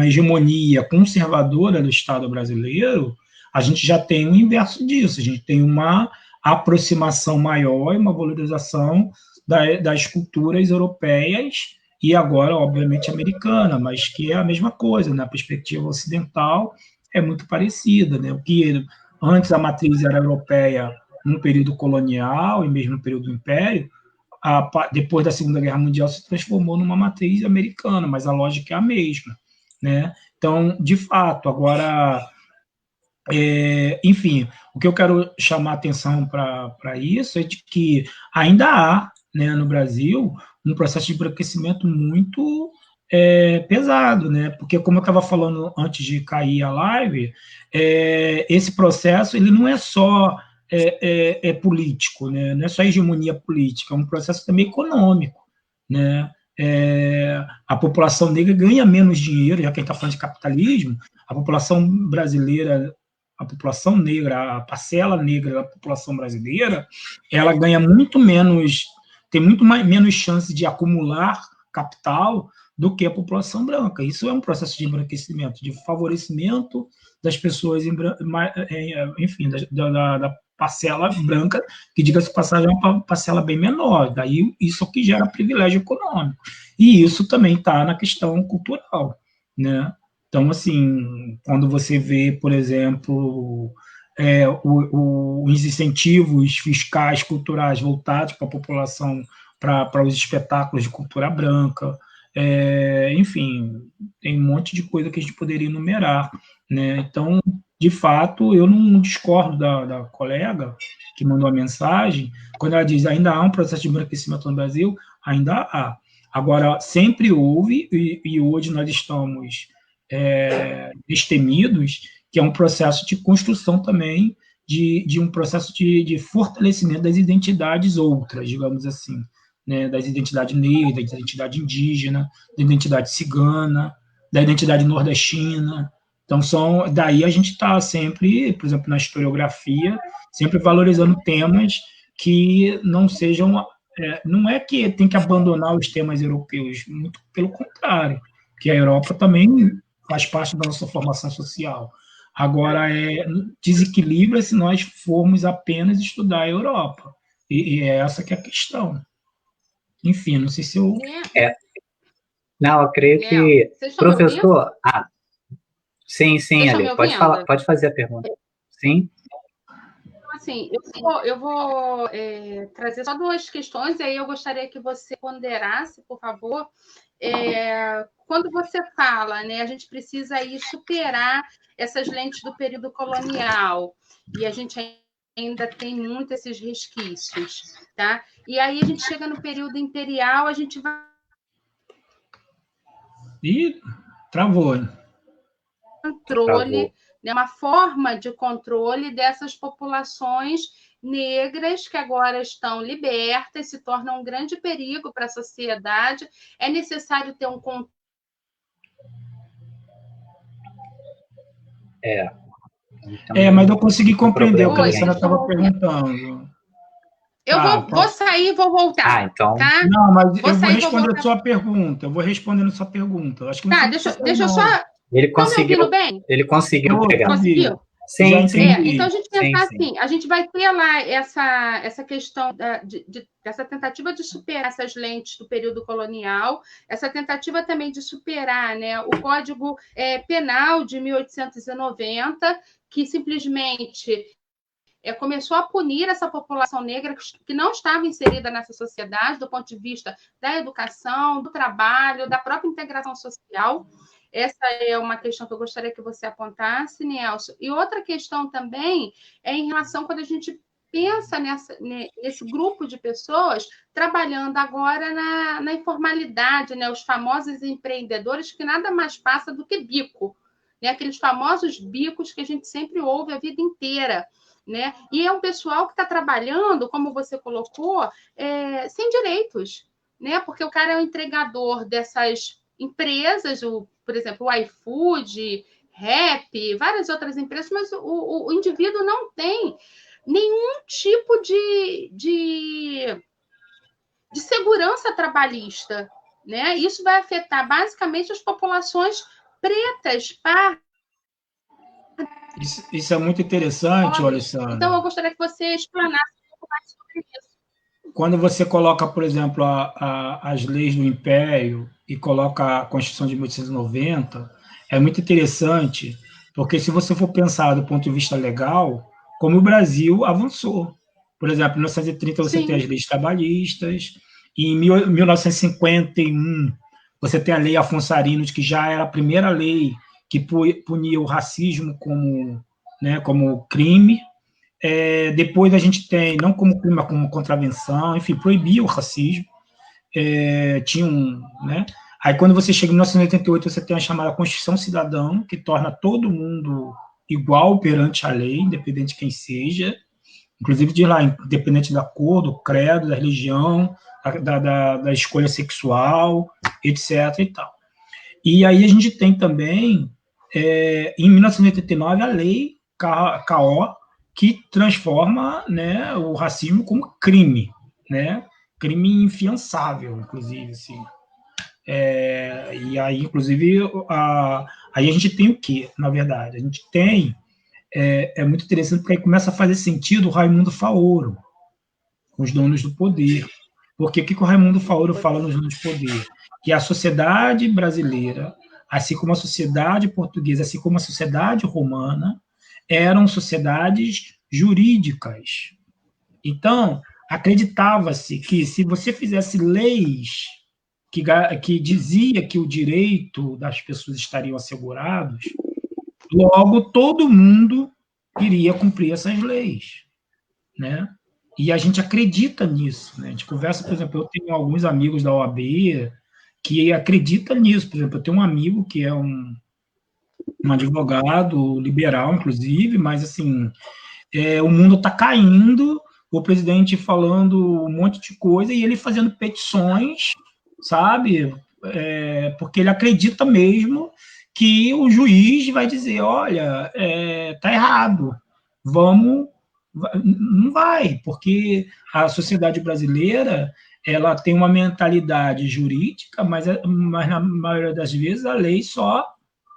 hegemonia conservadora do Estado brasileiro, a gente já tem o inverso disso, a gente tem uma aproximação maior e uma valorização das culturas europeias e agora, obviamente, americana, mas que é a mesma coisa, na perspectiva ocidental é muito parecida, né? O que antes a matriz era europeia no período colonial e mesmo no período do Império, depois da Segunda Guerra Mundial se transformou numa matriz americana, mas a lógica é a mesma, né? Então, de fato, agora, enfim, o que eu quero chamar a atenção para isso é de que ainda há, né, no Brasil, um processo de embranquecimento muito pesado, né? Porque, como eu estava falando antes de cair a live, esse processo ele não é só político, né? Não é só hegemonia política, é um processo também econômico, né? A população negra ganha menos dinheiro, já que a gente está falando de capitalismo, a população brasileira, a população negra, a parcela negra da população brasileira, ela ganha muito menos, tem menos chance de acumular capital do que a população branca. Isso é um processo de embranquecimento, de favorecimento das pessoas, enfim, da parcela branca, que, diga-se de passagem, é uma parcela bem menor. Daí isso que gera privilégio econômico. E isso também está na questão cultural, né? Então, assim, quando você vê, por exemplo, os incentivos fiscais culturais voltados para a população, para os espetáculos de cultura branca, enfim, tem um monte de coisa que a gente poderia enumerar, né? Então, de fato, eu não discordo da colega que mandou a mensagem, quando ela diz ainda há um processo de embranquecimento no Brasil, ainda há. Agora, sempre houve, e hoje nós estamos destemidos, que é um processo de construção também, de um processo de fortalecimento das identidades outras, digamos assim, né, das identidades negras, da identidade indígena, da identidade cigana, da identidade nordestina. Então, daí a gente está sempre, por exemplo, na historiografia, sempre valorizando temas que não sejam... não é que tem que abandonar os temas europeus, muito pelo contrário, que a Europa também faz parte da nossa formação social. Agora, desequilibra se nós formos apenas estudar a Europa. E é essa que é a questão. Enfim, não sei se eu... Não, eu creio que... Professor... Sim, Ale, pode fazer a pergunta. Sim? Assim, eu vou trazer só duas questões, e aí eu gostaria que você ponderasse, por favor. Quando você fala, né, a gente precisa aí superar essas lentes do período colonial, e a gente ainda tem muito esses resquícios, tá? E aí a gente chega no período imperial, a gente vai... Ih, travou. Controle, né, uma forma de controle dessas populações negras que agora estão libertas, se tornam um grande perigo para a sociedade. É necessário ter um controle. Mas eu consegui compreender o que a Alessandra estava perguntando. Eu vou sair e vou voltar. Então... Tá? Não, mas eu vou responder a sua pergunta. Eu vou respondendo a sua pergunta. Acho que não deixa eu só... Ele conseguiu. Estão me ouvindo bem? Ele conseguiu pegar. Conseguiu? Sim. Então, a gente pensar assim, a gente vai ter lá essa questão dessa tentativa de superar essas lentes do período colonial, essa tentativa também de superar, né, o Código Penal de 1890, que simplesmente começou a punir essa população negra que não estava inserida nessa sociedade, do ponto de vista da educação, do trabalho, da própria integração social. Essa é uma questão que eu gostaria que você apontasse, Nelson. E outra questão também é em relação quando a gente pensa nesse grupo de pessoas trabalhando agora na informalidade, né? Os famosos empreendedores, que nada mais passa do que bico, né? Aqueles famosos bicos que a gente sempre ouve a vida inteira, né? E é um pessoal que está trabalhando, como você colocou, sem direitos, né? Porque o cara é o entregador dessas empresas, por exemplo, o iFood, Rap, várias outras empresas, mas o indivíduo não tem nenhum tipo de segurança trabalhista, né? Isso vai afetar basicamente as populações pretas, pardas. Isso é muito interessante, Alessandra. Então, eu gostaria que você explanasse um pouco mais sobre isso. Quando você coloca, por exemplo, as leis do Império e coloca a Constituição de 1890, é muito interessante, porque se você for pensar do ponto de vista legal, como o Brasil avançou. Por exemplo, em 1930 você tem as leis trabalhistas, e em 1951 você tem a Lei Afonso Arinos, que já era a primeira lei que punia o racismo como crime. Depois a gente tem, não como crime, mas como contravenção, enfim, proibia o racismo. Né? Aí quando você chega em 1988, você tem a chamada Constituição Cidadã, que torna todo mundo igual perante a lei, independente de quem seja, inclusive diz lá, independente da cor, do credo, da religião, da escolha sexual, etc. e tal. E aí a gente tem também, em 1989, a lei K.O., que transforma, né, o racismo como crime, né, crime infiançável, inclusive, assim. E aí, inclusive, aí a gente tem o quê, na verdade? A gente tem, é muito interessante, porque aí começa a fazer sentido o Raimundo Faoro, os donos do poder. Porque o que o Raimundo Faoro fala nos donos do poder? Que a sociedade brasileira, assim como a sociedade portuguesa, assim como a sociedade romana, eram sociedades jurídicas. Então, acreditava-se que se você fizesse leis que dizia que o direito das pessoas estariam assegurados, logo todo mundo iria cumprir essas leis, né? E a gente acredita nisso, né? A gente conversa, por exemplo, eu tenho alguns amigos da OAB que acreditam nisso. Por exemplo, eu tenho um amigo que é um advogado liberal, inclusive, mas, assim, o mundo está caindo, o presidente falando um monte de coisa e ele fazendo petições, sabe? Porque ele acredita mesmo que o juiz vai dizer, olha, tá errado, vamos... Não vai, porque a sociedade brasileira ela tem uma mentalidade jurídica, mas na maioria das vezes a lei só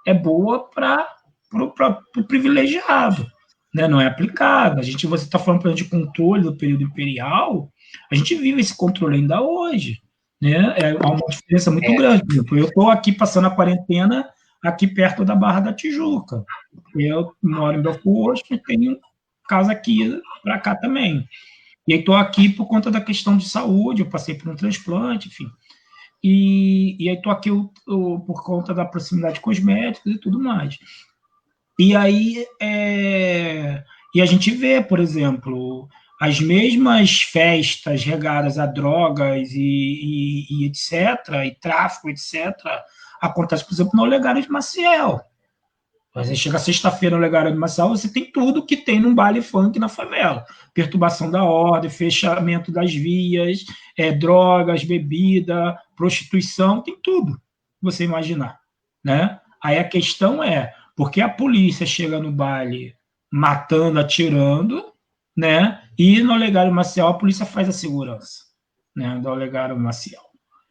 é boa para o privilegiado, né? Não é aplicada. Você está falando, por exemplo, de controle do período imperial, a gente vive esse controle ainda hoje, né? Há uma diferença muito grande. Por exemplo, eu estou aqui passando a quarentena aqui perto da Barra da Tijuca. Eu moro em Belfort Roxo e tenho casa aqui para cá também. E aí estou aqui por conta da questão de saúde, eu passei por um transplante, enfim. E aí estou aqui por conta da proximidade com os médicos e tudo mais. E aí e a gente vê, por exemplo, as mesmas festas regadas a drogas e etc., e tráfico, etc., acontece, por exemplo, no Olegário de Maciel. Você chega sexta-feira no Olegário de Maciel, você tem tudo que tem num baile funk na favela. Perturbação da ordem, fechamento das vias, drogas, bebida, prostituição, tem tudo, você imaginar, né? Aí a questão é, por que a polícia chega no baile matando, atirando, né? E no Olegário Maciel a polícia faz a segurança, né? Do Olegário Maciel.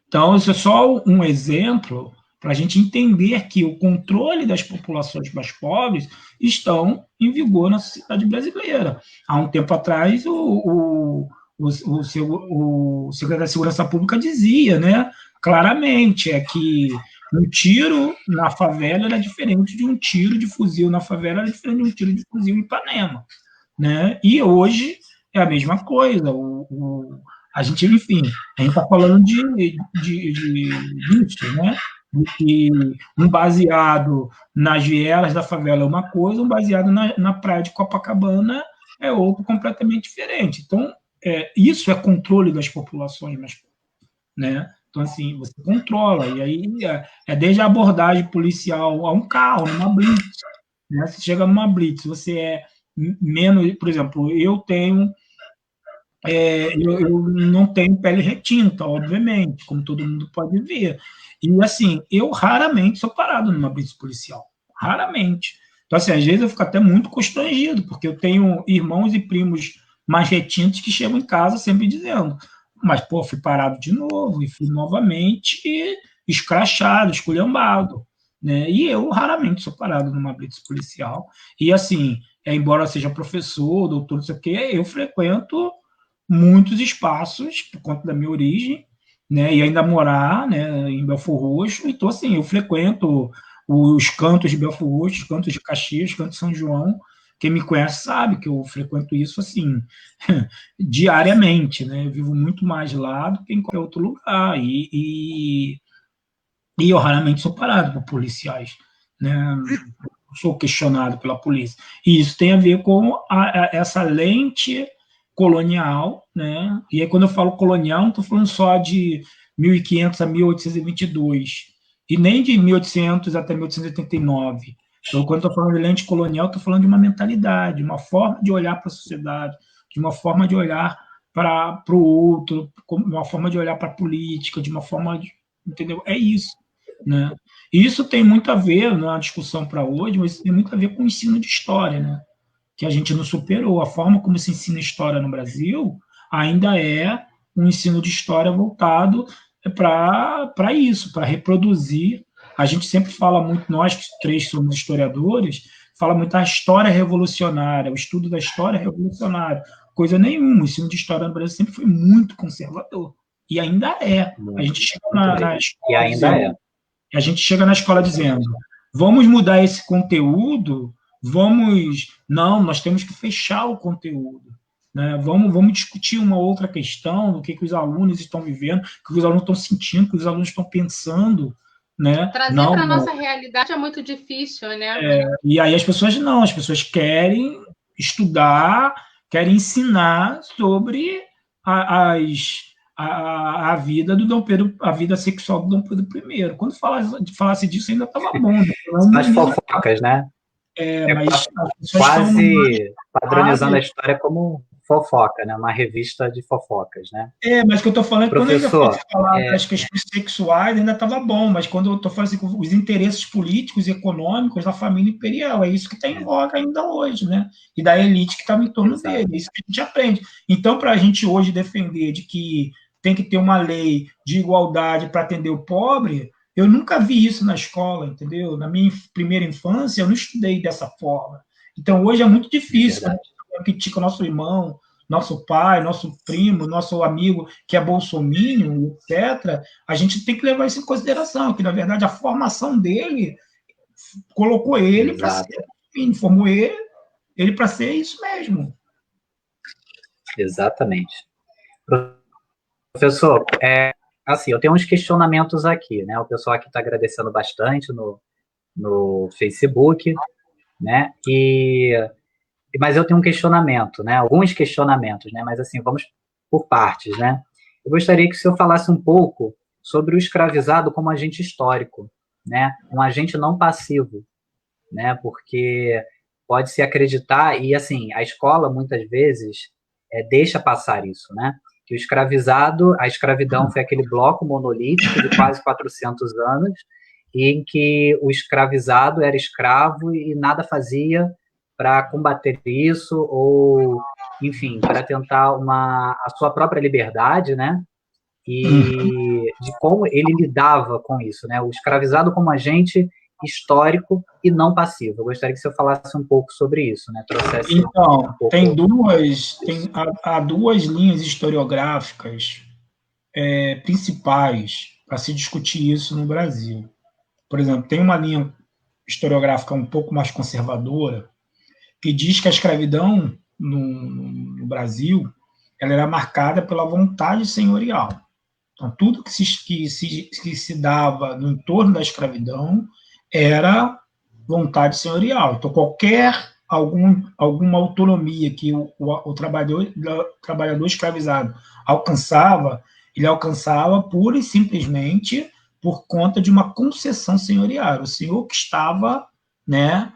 Então, isso é só um exemplo para a gente entender que o controle das populações mais pobres estão em vigor na sociedade brasileira. Há um tempo atrás, o secretário de Segurança Pública dizia, né, claramente, que um tiro na favela era diferente de um tiro de fuzil na favela, era diferente de um tiro de fuzil em Ipanema, né? E hoje é a mesma coisa. A gente, enfim, a gente está falando disso, né? Que um baseado nas vielas da favela é uma coisa, um baseado na praia de Copacabana é outro completamente diferente. Então, isso é controle das populações, né? Então, assim, você controla, e aí desde a abordagem policial a um carro, numa blitz, né? Você chega numa blitz, você é menos, por exemplo, eu não tenho pele retinta, obviamente, como todo mundo pode ver. E, assim, eu raramente sou parado numa blitz policial. Raramente. Então, assim, às vezes eu fico até muito constrangido, porque eu tenho irmãos e primos mais retintos que chegam em casa sempre dizendo, mas, pô, fui parado de novo, e fui novamente escrachado, esculhambado, né? E eu raramente sou parado numa blitz policial. E, assim, embora eu seja professor, doutor, não sei o quê, eu frequento muitos espaços por conta da minha origem, né, e ainda morar, né, em Belfort Roxo. Então, assim, eu frequento os cantos de Belfort Roxo, os cantos de Caxias, os cantos de São João. Quem me conhece sabe que eu frequento isso, assim, diariamente, né? Eu vivo muito mais lá do que em qualquer outro lugar. E eu raramente sou parado por policiais, né? Sou questionado pela polícia. E isso tem a ver com essa lente colonial, né? E aí, quando eu falo colonial, não estou falando só de 1500 a 1822, e nem de 1800 até 1889. Então, quando estou falando de lente colonial, estou falando de uma mentalidade, uma forma de olhar para a sociedade, de uma forma de olhar para o outro, de uma forma de olhar para a política, de uma forma de, entendeu? É isso, né? E isso tem muito a ver, não é uma discussão para hoje, mas tem muito a ver com o ensino de história, né? Que a gente não superou. A forma como se ensina história no Brasil ainda é um ensino de história voltado para isso, para reproduzir. A gente sempre fala muito, nós que três somos historiadores, fala muito da história revolucionária, o estudo da história revolucionária. Coisa nenhuma, o ensino de história no Brasil sempre foi muito conservador. E ainda é. A gente chega na escola e ainda dizendo, a gente chega na escola dizendo, vamos mudar esse conteúdo, não, nós temos que fechar o conteúdo. Né? Vamos discutir uma outra questão do que os alunos estão vivendo, o que os alunos estão sentindo, o que os alunos estão pensando. Né? Trazer para a nossa realidade é muito difícil, né? E aí as pessoas querem estudar, querem ensinar sobre a vida do Dom Pedro, a vida sexual do Dom Pedro I. Quando falasse disso, ainda estava bom. Né? As fofocas, né? Mas quase padronizando a história como fofoca, né? Uma revista de fofocas, né? Mas o que eu estou falando, professor, quando eu falar das questões sexuais, ainda estava bom, mas quando eu estou falando assim, os interesses políticos e econômicos da família imperial, é isso que está em voga ainda hoje, né? E da elite que estava em torno dele, é isso que a gente aprende. Então, para a gente hoje defender de que tem que ter uma lei de igualdade para atender o pobre, eu nunca vi isso na escola, entendeu? Na minha primeira infância, eu não estudei dessa forma. Então, hoje é muito difícil, né? Critica o nosso irmão, nosso pai, nosso primo, nosso amigo que é bolsominion, etc., a gente tem que levar isso em consideração, que, na verdade, a formação dele colocou ele para ser, formou ele para ser isso mesmo. Exatamente. Professor, assim, eu tenho uns questionamentos aqui, né? O pessoal aqui está agradecendo bastante no Facebook, né? Mas eu tenho um questionamento, né? Alguns questionamentos, né? Mas assim, vamos por partes, né? Eu gostaria que o senhor falasse um pouco sobre o escravizado como agente histórico, né? Um agente não passivo, né? Porque pode-se acreditar, e assim, a escola muitas vezes deixa passar isso, né? Que a escravidão foi aquele bloco monolítico de quase 400 anos, em que o escravizado era escravo e nada fazia para combater isso, ou, enfim, para tentar a sua própria liberdade, né? E de como ele lidava com isso, né? O escravizado como agente histórico e não passivo. Eu gostaria que você falasse um pouco sobre isso, né? Trouxesse então, há duas linhas historiográficas principais para se discutir isso no Brasil. Por exemplo, tem uma linha historiográfica um pouco mais conservadora, que diz que a escravidão no Brasil ela era marcada pela vontade senhorial. Então, tudo que se dava no entorno da escravidão era vontade senhorial. Então, alguma autonomia que o trabalhador escravizado alcançava, ele alcançava pura e simplesmente por conta de uma concessão senhorial. O senhor que estava, né,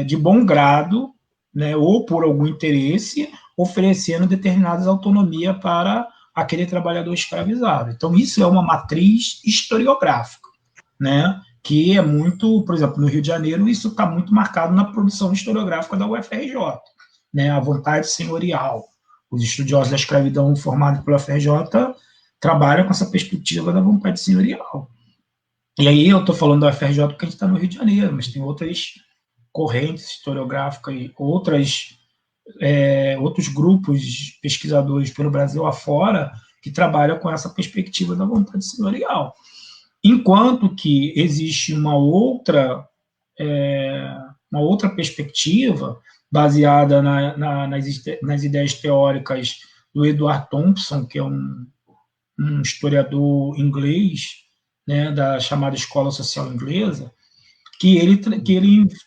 de bom grado, né, ou por algum interesse, oferecendo determinadas autonomias para aquele trabalhador escravizado. Então, isso é uma matriz historiográfica, né, que é muito, por exemplo, no Rio de Janeiro, isso está muito marcado na produção historiográfica da UFRJ, né, a vontade senhorial. Os estudiosos da escravidão formados pela UFRJ trabalham com essa perspectiva da vontade senhorial. E aí eu estou falando da UFRJ porque a gente está no Rio de Janeiro, mas tem outras correntes historiográficas e outros grupos de pesquisadores pelo Brasil afora que trabalham com essa perspectiva da vontade senhorial. Enquanto que existe uma outra perspectiva baseada nas ideias teóricas do Edward Thompson, que é um historiador inglês, né, da chamada Escola Social Inglesa, que ele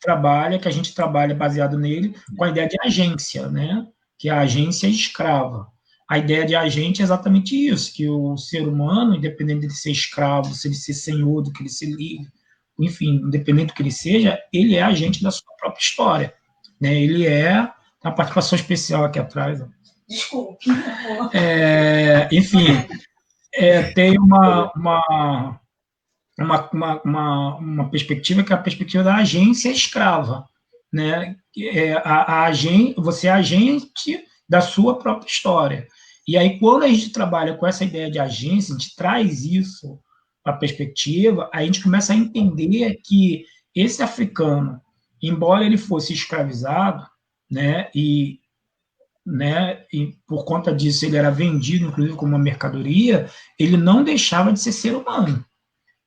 trabalha, que a gente trabalha baseado nele, com a ideia de agência, né, que é a agência escrava. A ideia de agente é exatamente isso, que o ser humano, independente de ele ser escravo, se ele ser senhor, do que ele ser livre, enfim, independente do que ele seja, ele é agente da sua própria história. Né? Ele é a participação especial aqui atrás. Desculpe. Enfim, tem uma perspectiva que é a perspectiva da agência escrava, né? Você é agente da sua própria história. E aí, quando a gente trabalha com essa ideia de agência, a gente traz isso para a perspectiva, a gente começa a entender que esse africano, embora ele fosse escravizado, né, e por conta disso ele era vendido, inclusive, como uma mercadoria, ele não deixava de ser humano.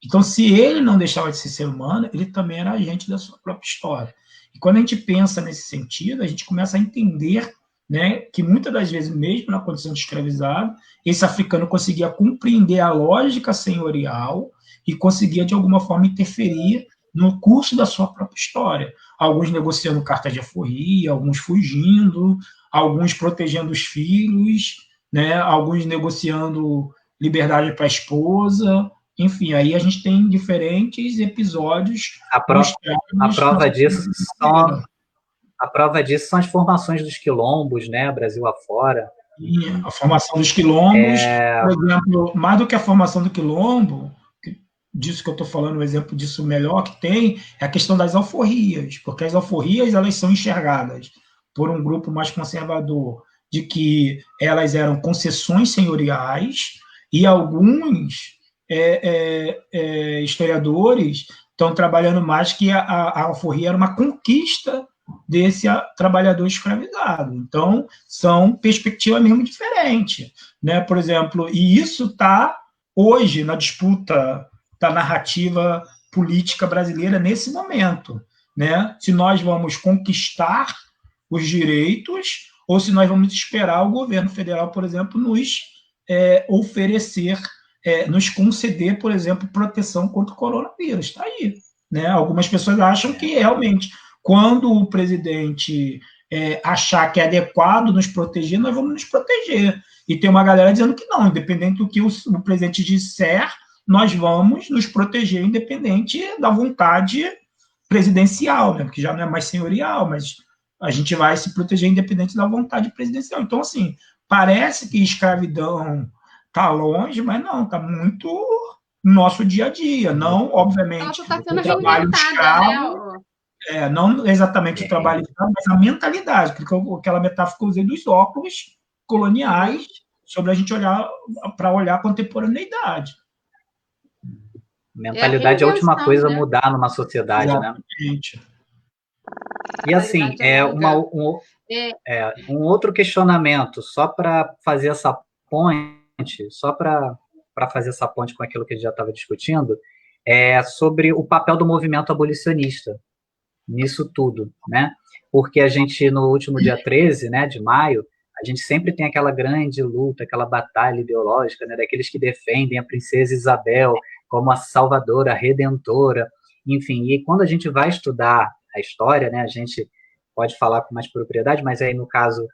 Então, se ele não deixava de ser ser humano, ele também era agente da sua própria história. E quando a gente pensa nesse sentido, a gente começa a entender, né, que muitas das vezes, mesmo na condição de escravizado, esse africano conseguia compreender a lógica senhorial e conseguia, de alguma forma, interferir no curso da sua própria história. Alguns negociando cartas de alforria, alguns fugindo, alguns protegendo os filhos, né, alguns negociando liberdade para a esposa. Enfim, aí a gente tem diferentes episódios. A prova disso são as formações dos quilombos, né, Brasil afora. A formação dos quilombos, por exemplo, mais do que a formação do quilombo, disso que eu estou falando, um exemplo disso melhor que tem, é a questão das alforrias, porque as alforrias elas são enxergadas por um grupo mais conservador de que elas eram concessões senhoriais, e alguns historiadores estão trabalhando mais que a alforria era uma conquista desse trabalhador escravizado. Então, são perspectivas mesmo diferentes, né? Por exemplo, e isso está hoje na disputa da narrativa política brasileira nesse momento, né? Se nós vamos conquistar os direitos ou se nós vamos esperar o governo federal, por exemplo, nos oferecer, nos conceder, por exemplo, proteção contra o coronavírus. Está aí, né? Algumas pessoas acham que realmente, quando o presidente achar que é adequado nos proteger, nós vamos nos proteger. E tem uma galera dizendo que não, independente do que o presidente disser, nós vamos nos proteger independente da vontade presidencial, né? Porque já não é mais senhorial, mas a gente vai se proteger independente da vontade presidencial. Então, assim, parece que escravidão está longe, mas não, está muito no nosso dia a dia. Não, obviamente, o trabalho escravo, né? não exatamente o trabalho escravo, mas a mentalidade, porque aquela metáfora que eu usei dos óculos coloniais, sobre a gente olhar a contemporaneidade. Mentalidade é a última coisa a mudar numa sociedade, exatamente, né? E assim, um outro questionamento, só para fazer essa ponte, com aquilo que a gente já estava discutindo, sobre o papel do movimento abolicionista nisso tudo, né? Porque a gente, no último dia 13, né, de maio, a gente sempre tem aquela grande luta, aquela batalha ideológica, né, daqueles que defendem a princesa Isabel como a salvadora, a redentora, enfim. E quando a gente vai estudar a história, né, a gente pode falar com mais propriedade, mas aí, no caso,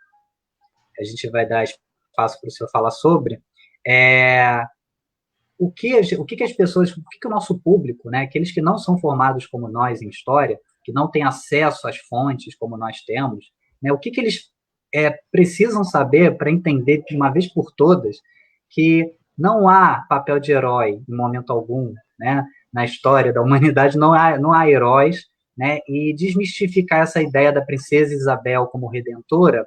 a gente vai dar espaço para o senhor falar sobre o que as pessoas, o que o nosso público, né, aqueles que não são formados como nós em história, que não têm acesso às fontes como nós temos, né, o que eles precisam saber para entender de uma vez por todas que não há papel de herói em momento algum, né, na história da humanidade, não há heróis, né, e desmistificar essa ideia da princesa Isabel como redentora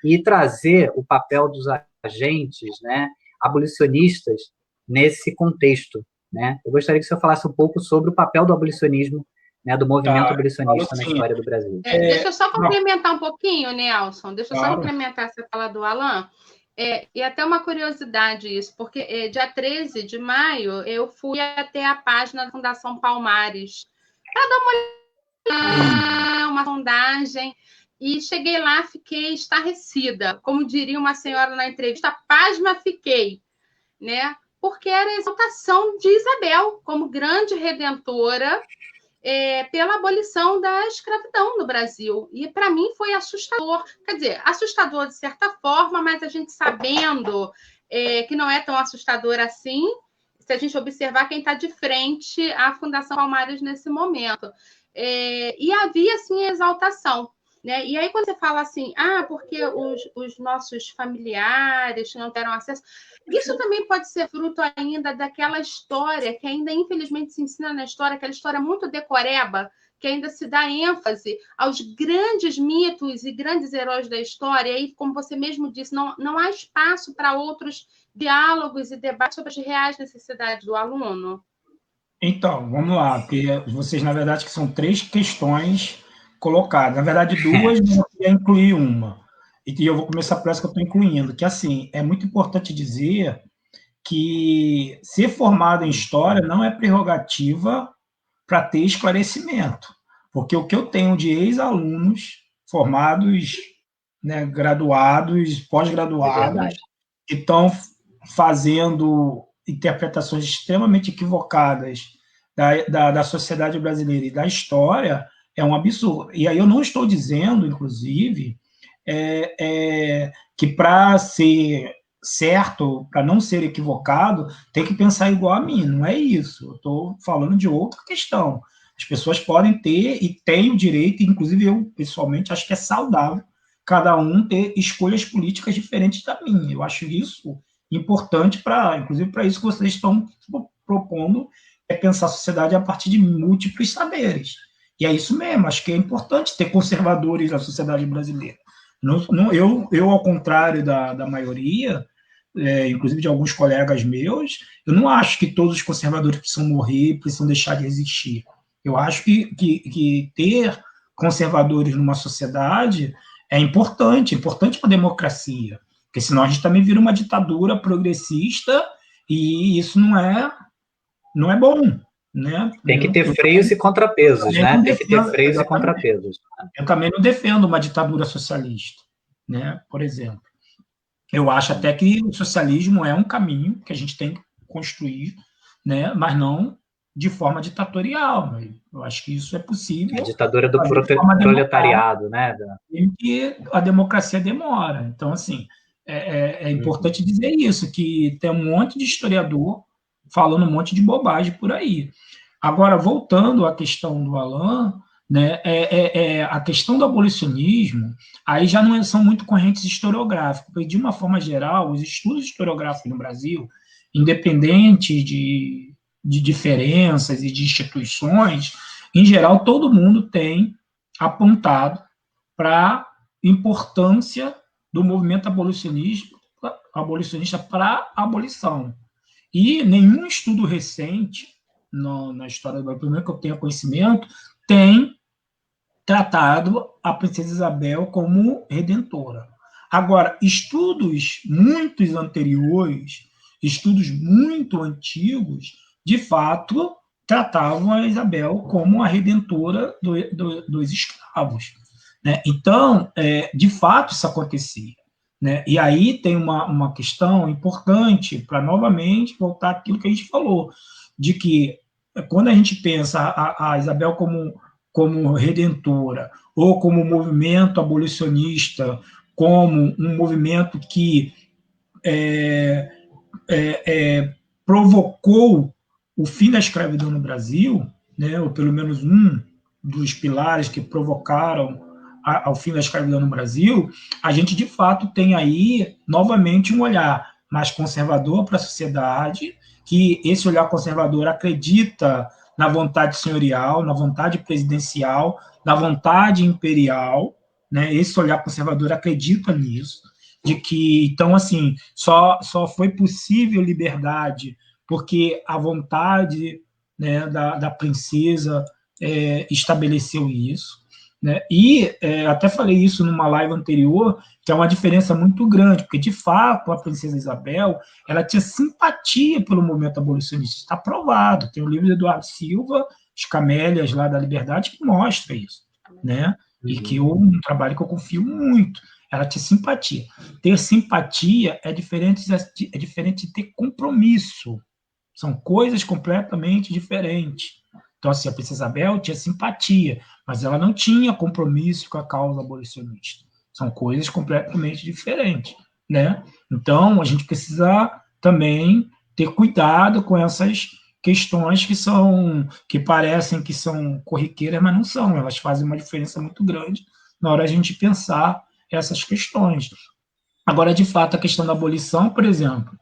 e trazer o papel dos agentes, né, abolicionistas nesse contexto, né? Eu gostaria que o senhor falasse um pouco sobre o papel do abolicionismo, né, do movimento abolicionista na história do Brasil. Deixa eu só complementar um pouquinho, Nelson. Deixa eu só complementar essa fala do Alan. E até uma curiosidade isso, porque dia 13 de maio eu fui até a página da Fundação Palmares para dar uma sondagem e cheguei lá, fiquei estarrecida. Como diria uma senhora na entrevista, pasma fiquei, né? Porque era a exaltação de Isabel como grande redentora pela abolição da escravidão no Brasil. E, para mim, foi assustador. Quer dizer, assustador de certa forma, mas a gente sabendo que não é tão assustador assim, se a gente observar quem está de frente à Fundação Palmares nesse momento. E havia, sim, a exaltação. né? E aí, quando você fala assim, porque os nossos familiares não deram acesso, isso também pode ser fruto ainda daquela história que ainda, infelizmente, se ensina na história, aquela história muito decoreba, que ainda se dá ênfase aos grandes mitos e grandes heróis da história, e aí, como você mesmo disse, não há espaço para outros diálogos e debates sobre as reais necessidades do aluno. Então, vamos lá, porque vocês, na verdade, que são 3 questões colocadas. Na verdade, 2, mas eu queria incluir uma. E eu vou começar por essa que eu estou incluindo, que, assim, é muito importante dizer que ser formado em História não é prerrogativa para ter esclarecimento, porque o que eu tenho de ex-alunos formados, né, graduados, pós-graduados, que estão fazendo interpretações extremamente equivocadas da sociedade brasileira e da história, é um absurdo. E aí eu não estou dizendo, inclusive, que para ser certo, para não ser equivocado, tem que pensar igual a mim, não é isso. Eu estou falando de outra questão. As pessoas podem ter e têm o direito, inclusive eu, pessoalmente, acho que é saudável cada um ter escolhas políticas diferentes da minha. Eu acho isso importante, inclusive para isso que vocês estão propondo, é pensar a sociedade a partir de múltiplos saberes. E é isso mesmo, acho que é importante ter conservadores na sociedade brasileira. Eu ao contrário da maioria, inclusive de alguns colegas meus, eu não acho que todos os conservadores precisam morrer, precisam deixar de existir. Eu acho que ter conservadores numa sociedade é importante para a democracia, porque senão a gente também vira uma ditadura progressista e isso não é bom. Né? Tem que ter freios e contrapesos, né? Tem que ter freios e contrapesos. Eu também não defendo uma ditadura socialista, né? Por exemplo. Eu acho até que o socialismo é um caminho que a gente tem que construir, né? Mas não de forma ditatorial. Eu acho que isso é possível. A ditadura do proletariado, né? E que a democracia demora. Então, assim, é importante dizer isso, que tem um monte de historiador falando um monte de bobagem por aí. Agora, voltando à questão do Alain, né, a questão do abolicionismo, aí já não são muito correntes historiográficas, porque, de uma forma geral, os estudos historiográficos no Brasil, independente de diferenças e de instituições, em geral, todo mundo tem apontado para a importância do movimento abolicionista para a abolição. E nenhum estudo recente na história do Brasil, pelo menos que eu tenha conhecimento, tem tratado a princesa Isabel como redentora. Agora, estudos muito anteriores, estudos muito antigos, de fato, tratavam a Isabel como a redentora dos escravos. Né? Então, de fato, isso acontecia. Né? E aí tem uma questão importante para, novamente, voltar àquilo que a gente falou, de que, quando a gente pensa a Isabel como redentora, ou como movimento abolicionista, como um movimento que provocou o fim da escravidão no Brasil, né, ou pelo menos um dos pilares que provocaram ao fim da escravidão no Brasil, a gente, de fato, tem aí, novamente, um olhar mais conservador para a sociedade, que esse olhar conservador acredita na vontade senhorial, na vontade presidencial, na vontade imperial, né? Esse olhar conservador acredita nisso, de que, então, assim, só foi possível liberdade porque a vontade, né, da princesa estabeleceu isso. Né? E até falei isso numa live anterior, que é uma diferença muito grande, porque, de fato, a princesa Isabel ela tinha simpatia pelo movimento abolicionista, está provado. Tem o livro do Eduardo Silva, As Camélias lá da Liberdade, que mostra isso. Né? E que é um trabalho que eu confio muito. Ela tinha simpatia. Ter simpatia é diferente de ter compromisso. São coisas completamente diferentes. Então, assim, a princesa Isabel tinha simpatia, mas ela não tinha compromisso com a causa abolicionista. São coisas completamente diferentes, né? Então, a gente precisa também ter cuidado com essas questões que parecem que são corriqueiras, mas não são. Elas fazem uma diferença muito grande na hora de a gente pensar essas questões. Agora, de fato, a questão da abolição, por exemplo,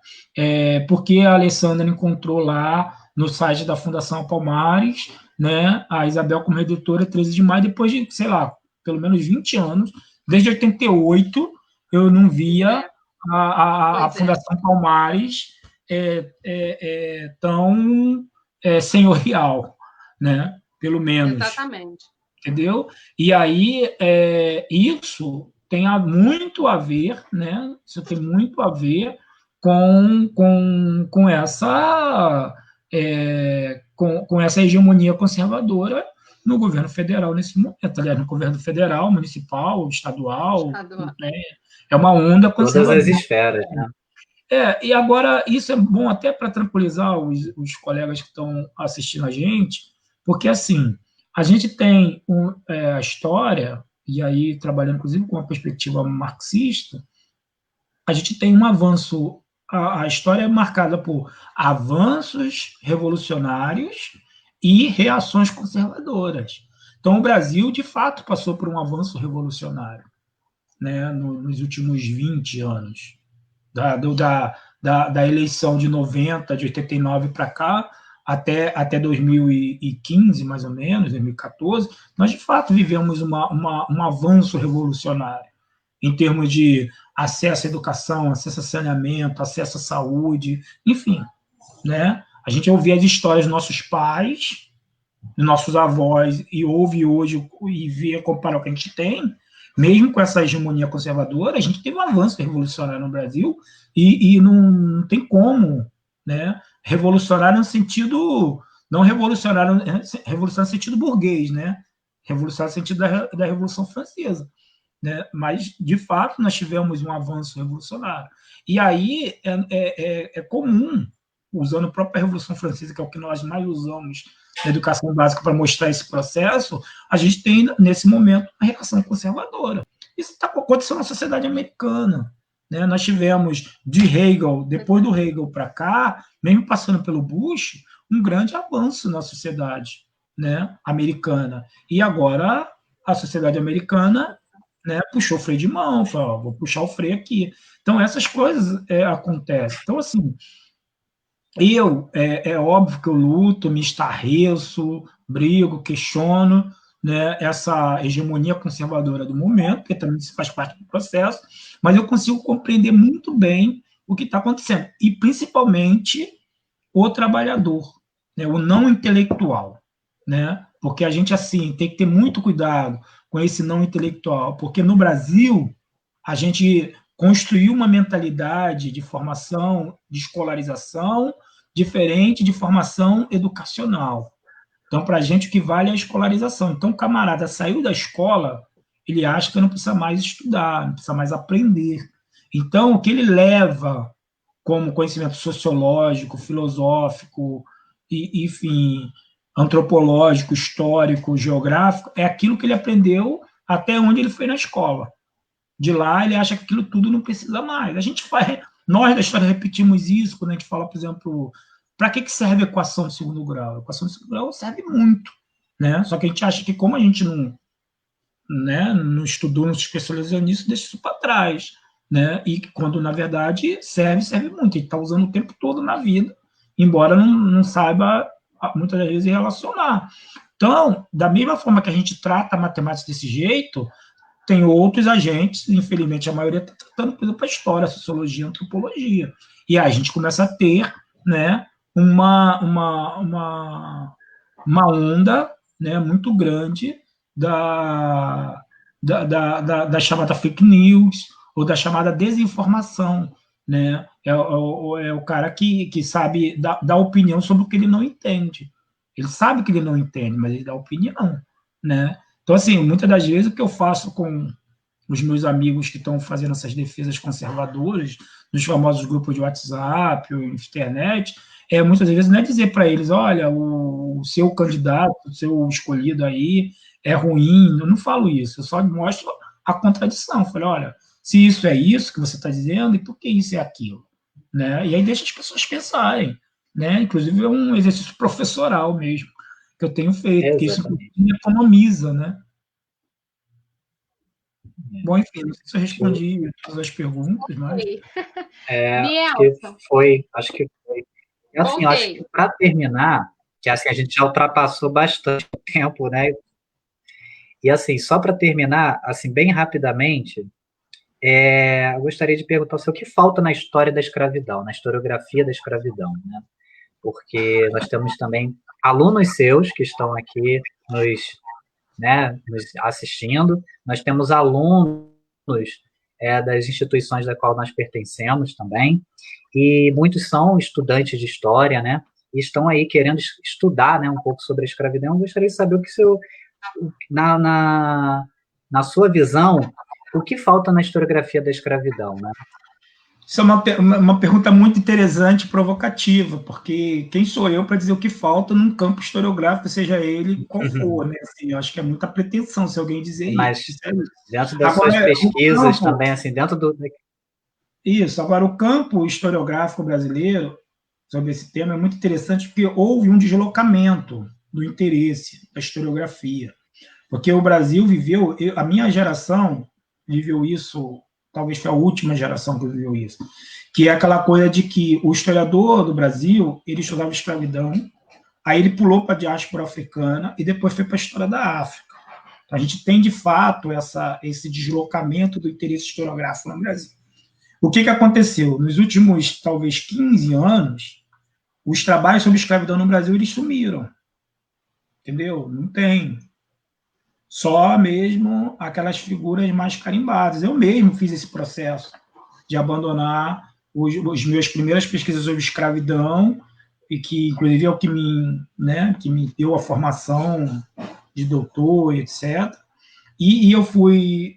porque a Alessandra encontrou lá no site da Fundação Palmares, né, a Isabel como redatora 13 de maio, depois de, sei lá, pelo menos 20 anos, desde 88, eu não via a Fundação Palmares tão senhorial, né? Pelo menos. Exatamente. Entendeu? E aí, isso tem muito a ver, né? Isso tem muito a ver com essa com essa hegemonia conservadora no governo federal nesse momento, aliás, no governo federal, municipal, estadual. Né? É uma onda conservadora. Todas as esferas, né? E agora, isso é bom até para tranquilizar os colegas que estão assistindo a gente, porque, assim, a gente tem a história, e aí trabalhando, inclusive, com uma perspectiva marxista, a gente tem um avanço, a história é marcada por avanços revolucionários e reações conservadoras. Então, o Brasil, de fato, passou por um avanço revolucionário, né, nos últimos 20 anos. Da eleição de 90, de 89 para cá, até 2015, mais ou menos, 2014, nós, de fato, vivemos um avanço revolucionário em termos de acesso à educação, acesso a saneamento, acesso à saúde, enfim. Né? A gente ouvia as histórias dos nossos pais, dos nossos avós, e ouve hoje e vê, comparar o que a gente tem, mesmo com essa hegemonia conservadora, a gente teve um avanço revolucionário no Brasil e não tem como, né? Revolucionário no sentido, não revolucionário no sentido burguês, né? Revolucionário no sentido da Revolução Francesa, né? Mas, de fato, nós tivemos um avanço revolucionário. E aí é comum, usando a própria Revolução Francesa, que é o que nós mais usamos na educação básica para mostrar esse processo, a gente tem, nesse momento, uma reação conservadora. Isso está acontecendo na sociedade americana. Né? Nós tivemos, de Hegel, depois do Hegel para cá, mesmo passando pelo Bush, um grande avanço na sociedade, né, americana. E agora a sociedade americana, né, puxou o freio de mão, falou, vou puxar o freio aqui. Então, essas coisas acontecem. Então, assim, é óbvio que eu luto, me estarreço, brigo, questiono, né, essa hegemonia conservadora do momento, que também faz parte do processo, mas eu consigo compreender muito bem o que está acontecendo, e principalmente o trabalhador, né, o não intelectual, né, porque a gente, assim, tem que ter muito cuidado com esse não intelectual, porque no Brasil a gente construiu uma mentalidade de formação, de escolarização, diferente de formação educacional. Então, para a gente, o que vale é a escolarização. Então, o camarada saiu da escola, ele acha que não precisa mais estudar, não precisa mais aprender. Então, o que ele leva como conhecimento sociológico, filosófico, e, enfim, antropológico, histórico, geográfico, é aquilo que ele aprendeu até onde ele foi na escola. De lá, ele acha que aquilo tudo não precisa mais. A gente faz, nós da história repetimos isso quando a gente fala, por exemplo, para que serve a equação de segundo grau? A equação de segundo grau serve muito, né? Só que a gente acha que, como a gente não, né, não estudou, não se especializou nisso, deixa isso para trás, né? E quando, na verdade, serve muito. A gente está usando o tempo todo na vida, embora não saiba, muitas vezes, relacionar. Então, da mesma forma que a gente trata a matemática desse jeito, tem outros agentes, infelizmente a maioria está tratando, por exemplo, a história, a sociologia, a antropologia. E aí a gente começa a ter, né, uma onda, né, muito grande da chamada fake news ou da chamada desinformação. Né? É o cara que sabe dar opinião sobre o que ele não entende. Ele sabe que ele não entende, mas ele dá opinião. Né? Então, assim, muitas das vezes o que eu faço com os meus amigos que estão fazendo essas defesas conservadoras, nos famosos grupos de WhatsApp, ou internet, muitas vezes não é dizer para eles, olha, o seu candidato, o seu escolhido aí é ruim, eu não falo isso, eu só mostro a contradição, eu falo, olha, se isso é isso que você está dizendo, e por que isso é aquilo? Né? E aí deixa as pessoas pensarem, né? Inclusive é um exercício professoral mesmo, que eu tenho feito, que isso economiza, né? Bom, enfim, não sei se eu respondi todas as perguntas, mas... Acho que foi. Assim, eu acho que para terminar, que assim, a gente já ultrapassou bastante tempo, né? E assim, só para terminar, assim, bem rapidamente, eu gostaria de perguntar o que falta na história da escravidão, na historiografia da escravidão, né? Porque nós temos também alunos seus que estão aqui nos assistindo, nós temos alunos das instituições da qual nós pertencemos também, e muitos são estudantes de história, né? E estão aí querendo estudar, né, um pouco sobre a escravidão. Eu gostaria de saber na sua visão, o que falta na historiografia da escravidão, né? Isso é uma pergunta muito interessante e provocativa, porque quem sou eu para dizer o que falta num campo historiográfico, seja ele qual for, né? Assim, eu acho que é muita pretensão se alguém dizer Mas, isso. dentro das suas pesquisas também, assim, dentro do... Isso. Agora, o campo historiográfico brasileiro, sobre esse tema, é muito interessante, porque houve um deslocamento do interesse da historiografia. Porque o Brasil viveu, a minha geração viveu isso, talvez foi a última geração que viveu isso, que é aquela coisa de que o historiador do Brasil, ele estudava escravidão, aí ele pulou para a diáspora africana e depois foi para a história da África. A gente tem, de fato, esse deslocamento do interesse historiográfico no Brasil. O que aconteceu? Nos últimos, talvez, 15 anos, os trabalhos sobre escravidão no Brasil, eles sumiram. Entendeu? Não tem. Só mesmo aquelas figuras mais carimbadas. Eu mesmo fiz esse processo de abandonar os meus primeiras pesquisas sobre escravidão, e que, inclusive, é o que me deu a formação de doutor, etc. E eu fui,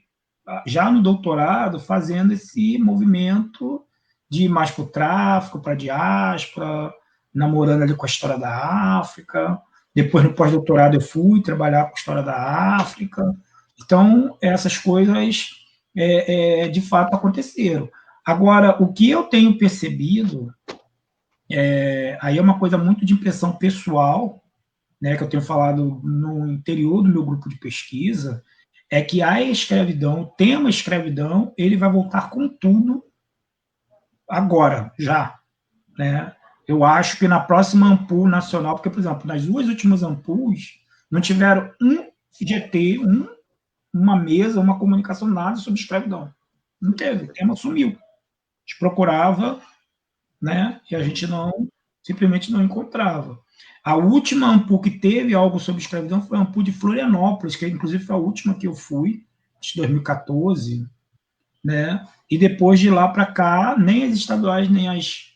já no doutorado, fazendo esse movimento de ir mais para o tráfico, para a diáspora, namorando ali com a história da África. Depois, no pós-doutorado, eu fui trabalhar com a história da África. Então, essas coisas, de fato, aconteceram. Agora, o que eu tenho percebido, aí é uma coisa muito de impressão pessoal, né, que eu tenho falado no interior do meu grupo de pesquisa, é que a escravidão, o tema escravidão, ele vai voltar com tudo agora, já, né? Eu acho que na próxima Ampul nacional, porque, por exemplo, nas duas últimas Ampuls, não tiveram um GT, uma mesa, uma comunicação, nada sobre escravidão. Não teve, o tema sumiu. A gente procurava, né, e a gente simplesmente não encontrava. A última Ampul que teve algo sobre escravidão foi a Ampul de Florianópolis, que inclusive foi a última que eu fui, de 2014, né? E depois de lá para cá, nem as estaduais, nem as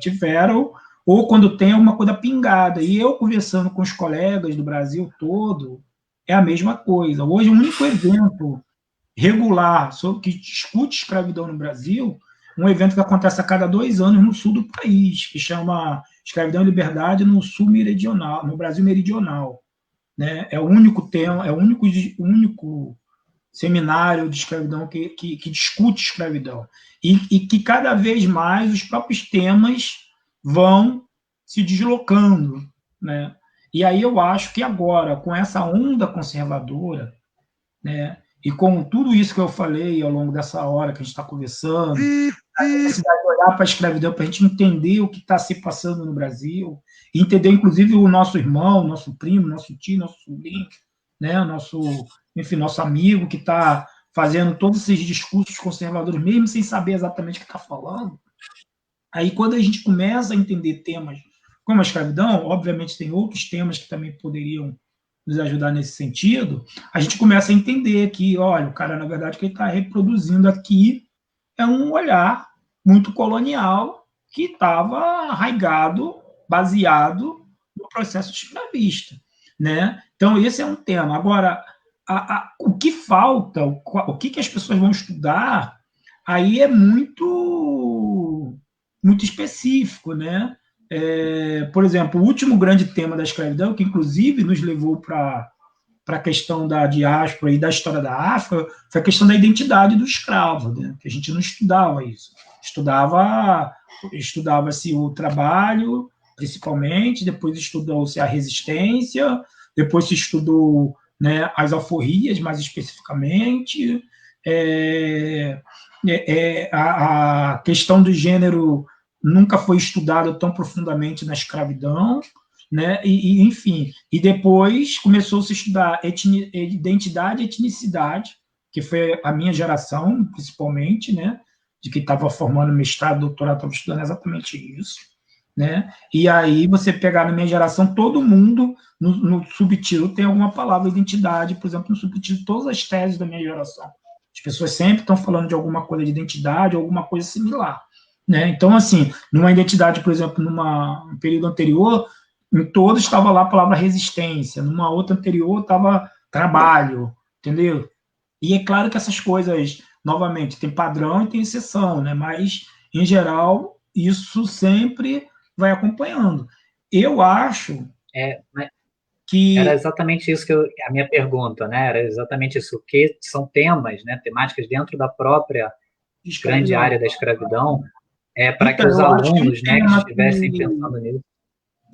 tiveram, ou quando tem alguma coisa pingada. E eu, conversando com os colegas do Brasil todo, é a mesma coisa. Hoje, o único evento regular que discute escravidão no Brasil, um evento que acontece a cada 2 anos no sul do país, que chama Escravidão e Liberdade no Sul Meridional, no Brasil Meridional. Né? É o único tema, é o único seminário de escravidão que discute escravidão. E que cada vez mais os próprios temas vão se deslocando. Né? E aí eu acho que agora, com essa onda conservadora, né, e com tudo isso que eu falei ao longo dessa hora que a gente está conversando, a necessidade de olhar para a escravidão para a gente entender o que está se passando no Brasil, e entender, inclusive, o nosso irmão, nosso primo, nosso tio, nosso sobrinho, né, nosso amigo que está fazendo todos esses discursos conservadores, mesmo sem saber exatamente o que está falando. Aí, quando a gente começa a entender temas como a escravidão, obviamente tem outros temas que também poderiam nos ajudar nesse sentido, a gente começa a entender que, olha, o cara, na verdade, que ele está reproduzindo aqui é um olhar muito colonial que estava arraigado, baseado no processo escravista. Né? Então, esse é um tema. Agora, o que falta, o que as pessoas vão estudar, aí é muito específico. Né? Por exemplo, o último grande tema da escravidão, que inclusive nos levou para a questão da diáspora e da história da África, foi a questão da identidade do escravo, né? Que a gente não estudava isso. Estudava-se o trabalho, principalmente, depois estudou-se a resistência, depois se estudou né, as alforrias, mais especificamente, a questão do gênero nunca foi estudada tão profundamente na escravidão, né, enfim, e depois começou-se a estudar identidade e etnicidade, que foi a minha geração, principalmente, né, de que estava formando mestrado, doutorado, estava estudando exatamente isso, né, e aí você pegar na minha geração, todo mundo no subtítulo tem alguma palavra identidade, por exemplo, no subtítulo, todas as teses da minha geração. As pessoas sempre estão falando de alguma coisa de identidade, alguma coisa similar, né? Então, assim, numa identidade, por exemplo, num período anterior, em todos estava lá a palavra resistência, numa outra anterior estava trabalho, entendeu? E é claro que essas coisas, novamente, tem padrão e tem exceção, né? Mas, em geral, isso sempre vai acompanhando. Eu acho que... Era exatamente isso a minha pergunta, né? Era exatamente isso, o que são temas, né? Temáticas dentro da própria grande área da escravidão, para que os alunos, né, que estivessem pensando nisso.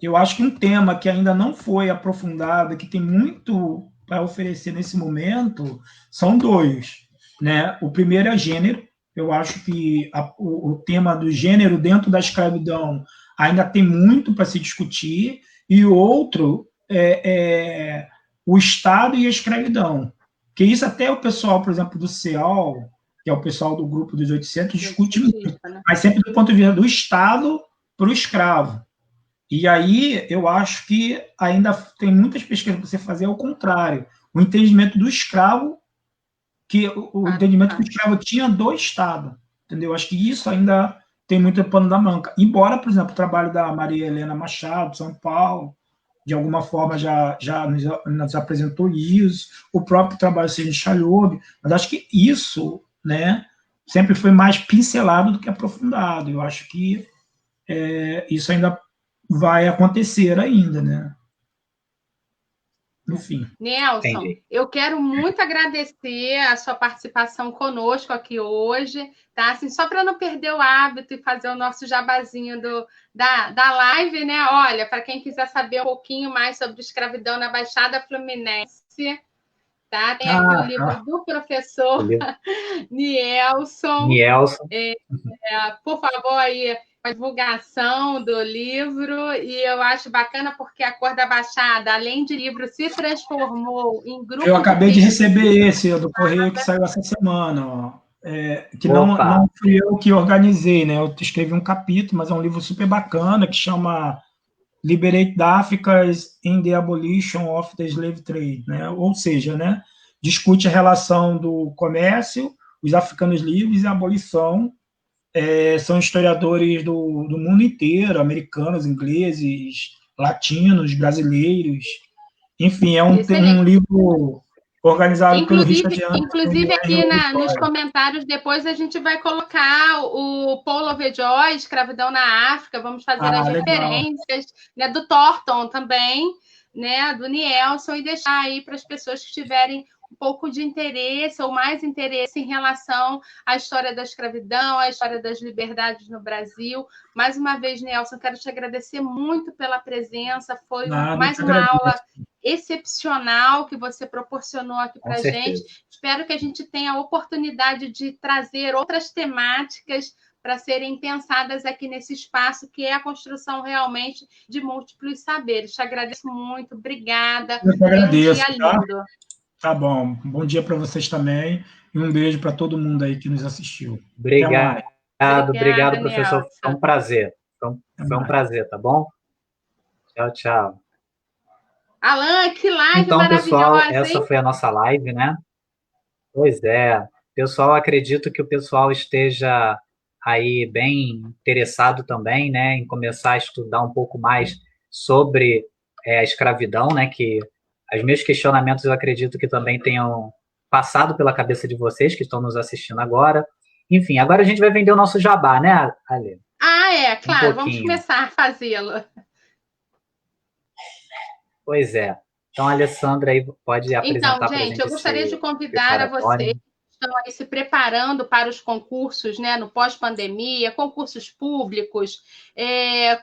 Eu acho que um tema que ainda não foi aprofundado, que tem muito para oferecer nesse momento, são dois, né? O primeiro é gênero. Eu acho que o tema do gênero dentro da escravidão ainda tem muito para se discutir, e o outro é o Estado e a escravidão. Que isso até o pessoal, por exemplo, do CEOL, que é o pessoal do grupo dos 800, discute muito, mas sempre do ponto de vista do Estado para o escravo. E aí eu acho que ainda tem muitas pesquisas para você fazer ao contrário. O entendimento do escravo, que o entendimento que o escravo tinha do Estado. Entendeu? Acho que isso ainda tem muito pano da manga. Embora, por exemplo, o trabalho da Maria Helena Machado, São Paulo, de alguma forma já nos apresentou isso, o próprio trabalho de Chalhoub, mas acho que isso, né, sempre foi mais pincelado do que aprofundado. Eu acho que isso ainda vai acontecer ainda, né? Enfim. Nelson, entendi. Eu quero muito agradecer a sua participação conosco aqui hoje, tá? Assim, só para não perder o hábito e fazer o nosso jabazinho da live, né? Olha, para quem quiser saber um pouquinho mais sobre escravidão na Baixada Fluminense, tá? Tem aqui o livro do professor Nielson. Por favor, aí a divulgação do livro, e eu acho bacana porque a Cor da Baixada, além de livro, se transformou em grupo. Eu acabei de receber esse do Correio que saiu essa semana, ó. Que não fui eu que organizei, né? Eu escrevi um capítulo, mas é um livro super bacana que chama Liberate the Africans in the Abolition of the Slave Trade, né? Ou seja, né, discute a relação do comércio, os africanos livres e a abolição. São historiadores do mundo inteiro, americanos, ingleses, latinos, brasileiros. Enfim, é um livro organizado pelo Richard Anderson. Inclusive, aqui nos comentários, depois a gente vai colocar o Paul Lovejoy, Escravidão na África, vamos fazer as referências, né, do Thornton também, né, do Nielson, e deixar aí para as pessoas que tiverem um pouco de interesse ou mais interesse em relação à história da escravidão, à história das liberdades no Brasil. Mais uma vez, Nelson, quero te agradecer muito pela presença. Foi mais uma aula excepcional que você proporcionou aqui para a gente. Espero que a gente tenha a oportunidade de trazer outras temáticas para serem pensadas aqui nesse espaço, que é a construção realmente de múltiplos saberes. Te agradeço muito, obrigada. Eu agradeço, um dia lindo. Tá bom. Bom dia para vocês também. E um beijo para todo mundo aí que nos assistiu. Obrigado, professor. Nelson. Foi um prazer. Foi um prazer, tá bom? Tchau, tchau. Alan, que live então, maravilhosa, pessoal, essa foi a nossa live, né? Pois é. Pessoal, acredito que o pessoal esteja aí bem interessado também, né, em começar a estudar um pouco mais sobre a escravidão, né, que os meus questionamentos eu acredito que também tenham passado pela cabeça de vocês que estão nos assistindo agora. Enfim, agora a gente vai vender o nosso jabá, né, Ale? Claro, vamos começar a fazê-lo. Pois é. Então, a Alessandra aí pode apresentar para a gente. Então, gente, eu gostaria de convidar a vocês que estão aí se preparando para os concursos, né, no pós-pandemia, concursos públicos,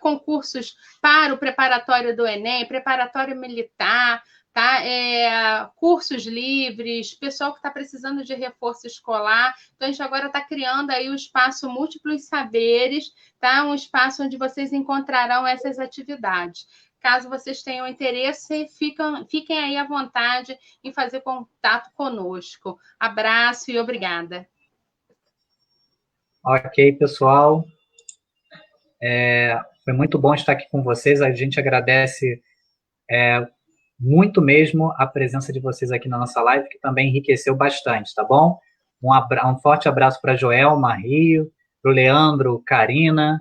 concursos para o preparatório do Enem, preparatório militar, tá? Cursos livres, pessoal que está precisando de reforço escolar. Então, a gente agora está criando aí o espaço Múltiplos Saberes, tá? Um espaço onde vocês encontrarão essas atividades. Caso vocês tenham interesse, fiquem aí à vontade em fazer contato conosco. Abraço e obrigada. Ok, pessoal. Foi muito bom estar aqui com vocês. A gente agradece muito mesmo a presença de vocês aqui na nossa live, que também enriqueceu bastante, tá bom? Um forte abraço para Joelma Rio, para o Leandro Carina,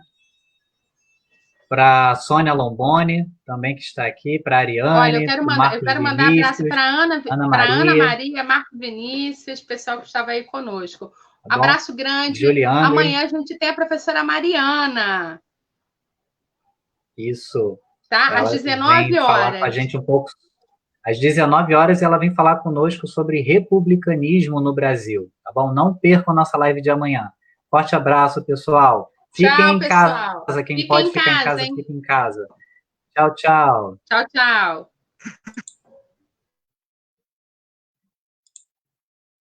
para a Sônia Lomboni, também que está aqui, para a Ariane, olha, eu quero mandar abraço para Ana Maria, Marco Vinícius, pessoal que estava aí conosco. Tá, abraço grande. Juliane. Amanhã a gente tem a professora Mariana. Isso. Tá? Às 19 horas. Falar com a gente um pouco. Às 19 horas ela vem falar conosco sobre republicanismo no Brasil, tá bom? Não percam nossa live de amanhã. Forte abraço, pessoal. Fiquem em casa. Quem pode ficar em casa, fica em casa. Tchau, tchau. Tchau, tchau.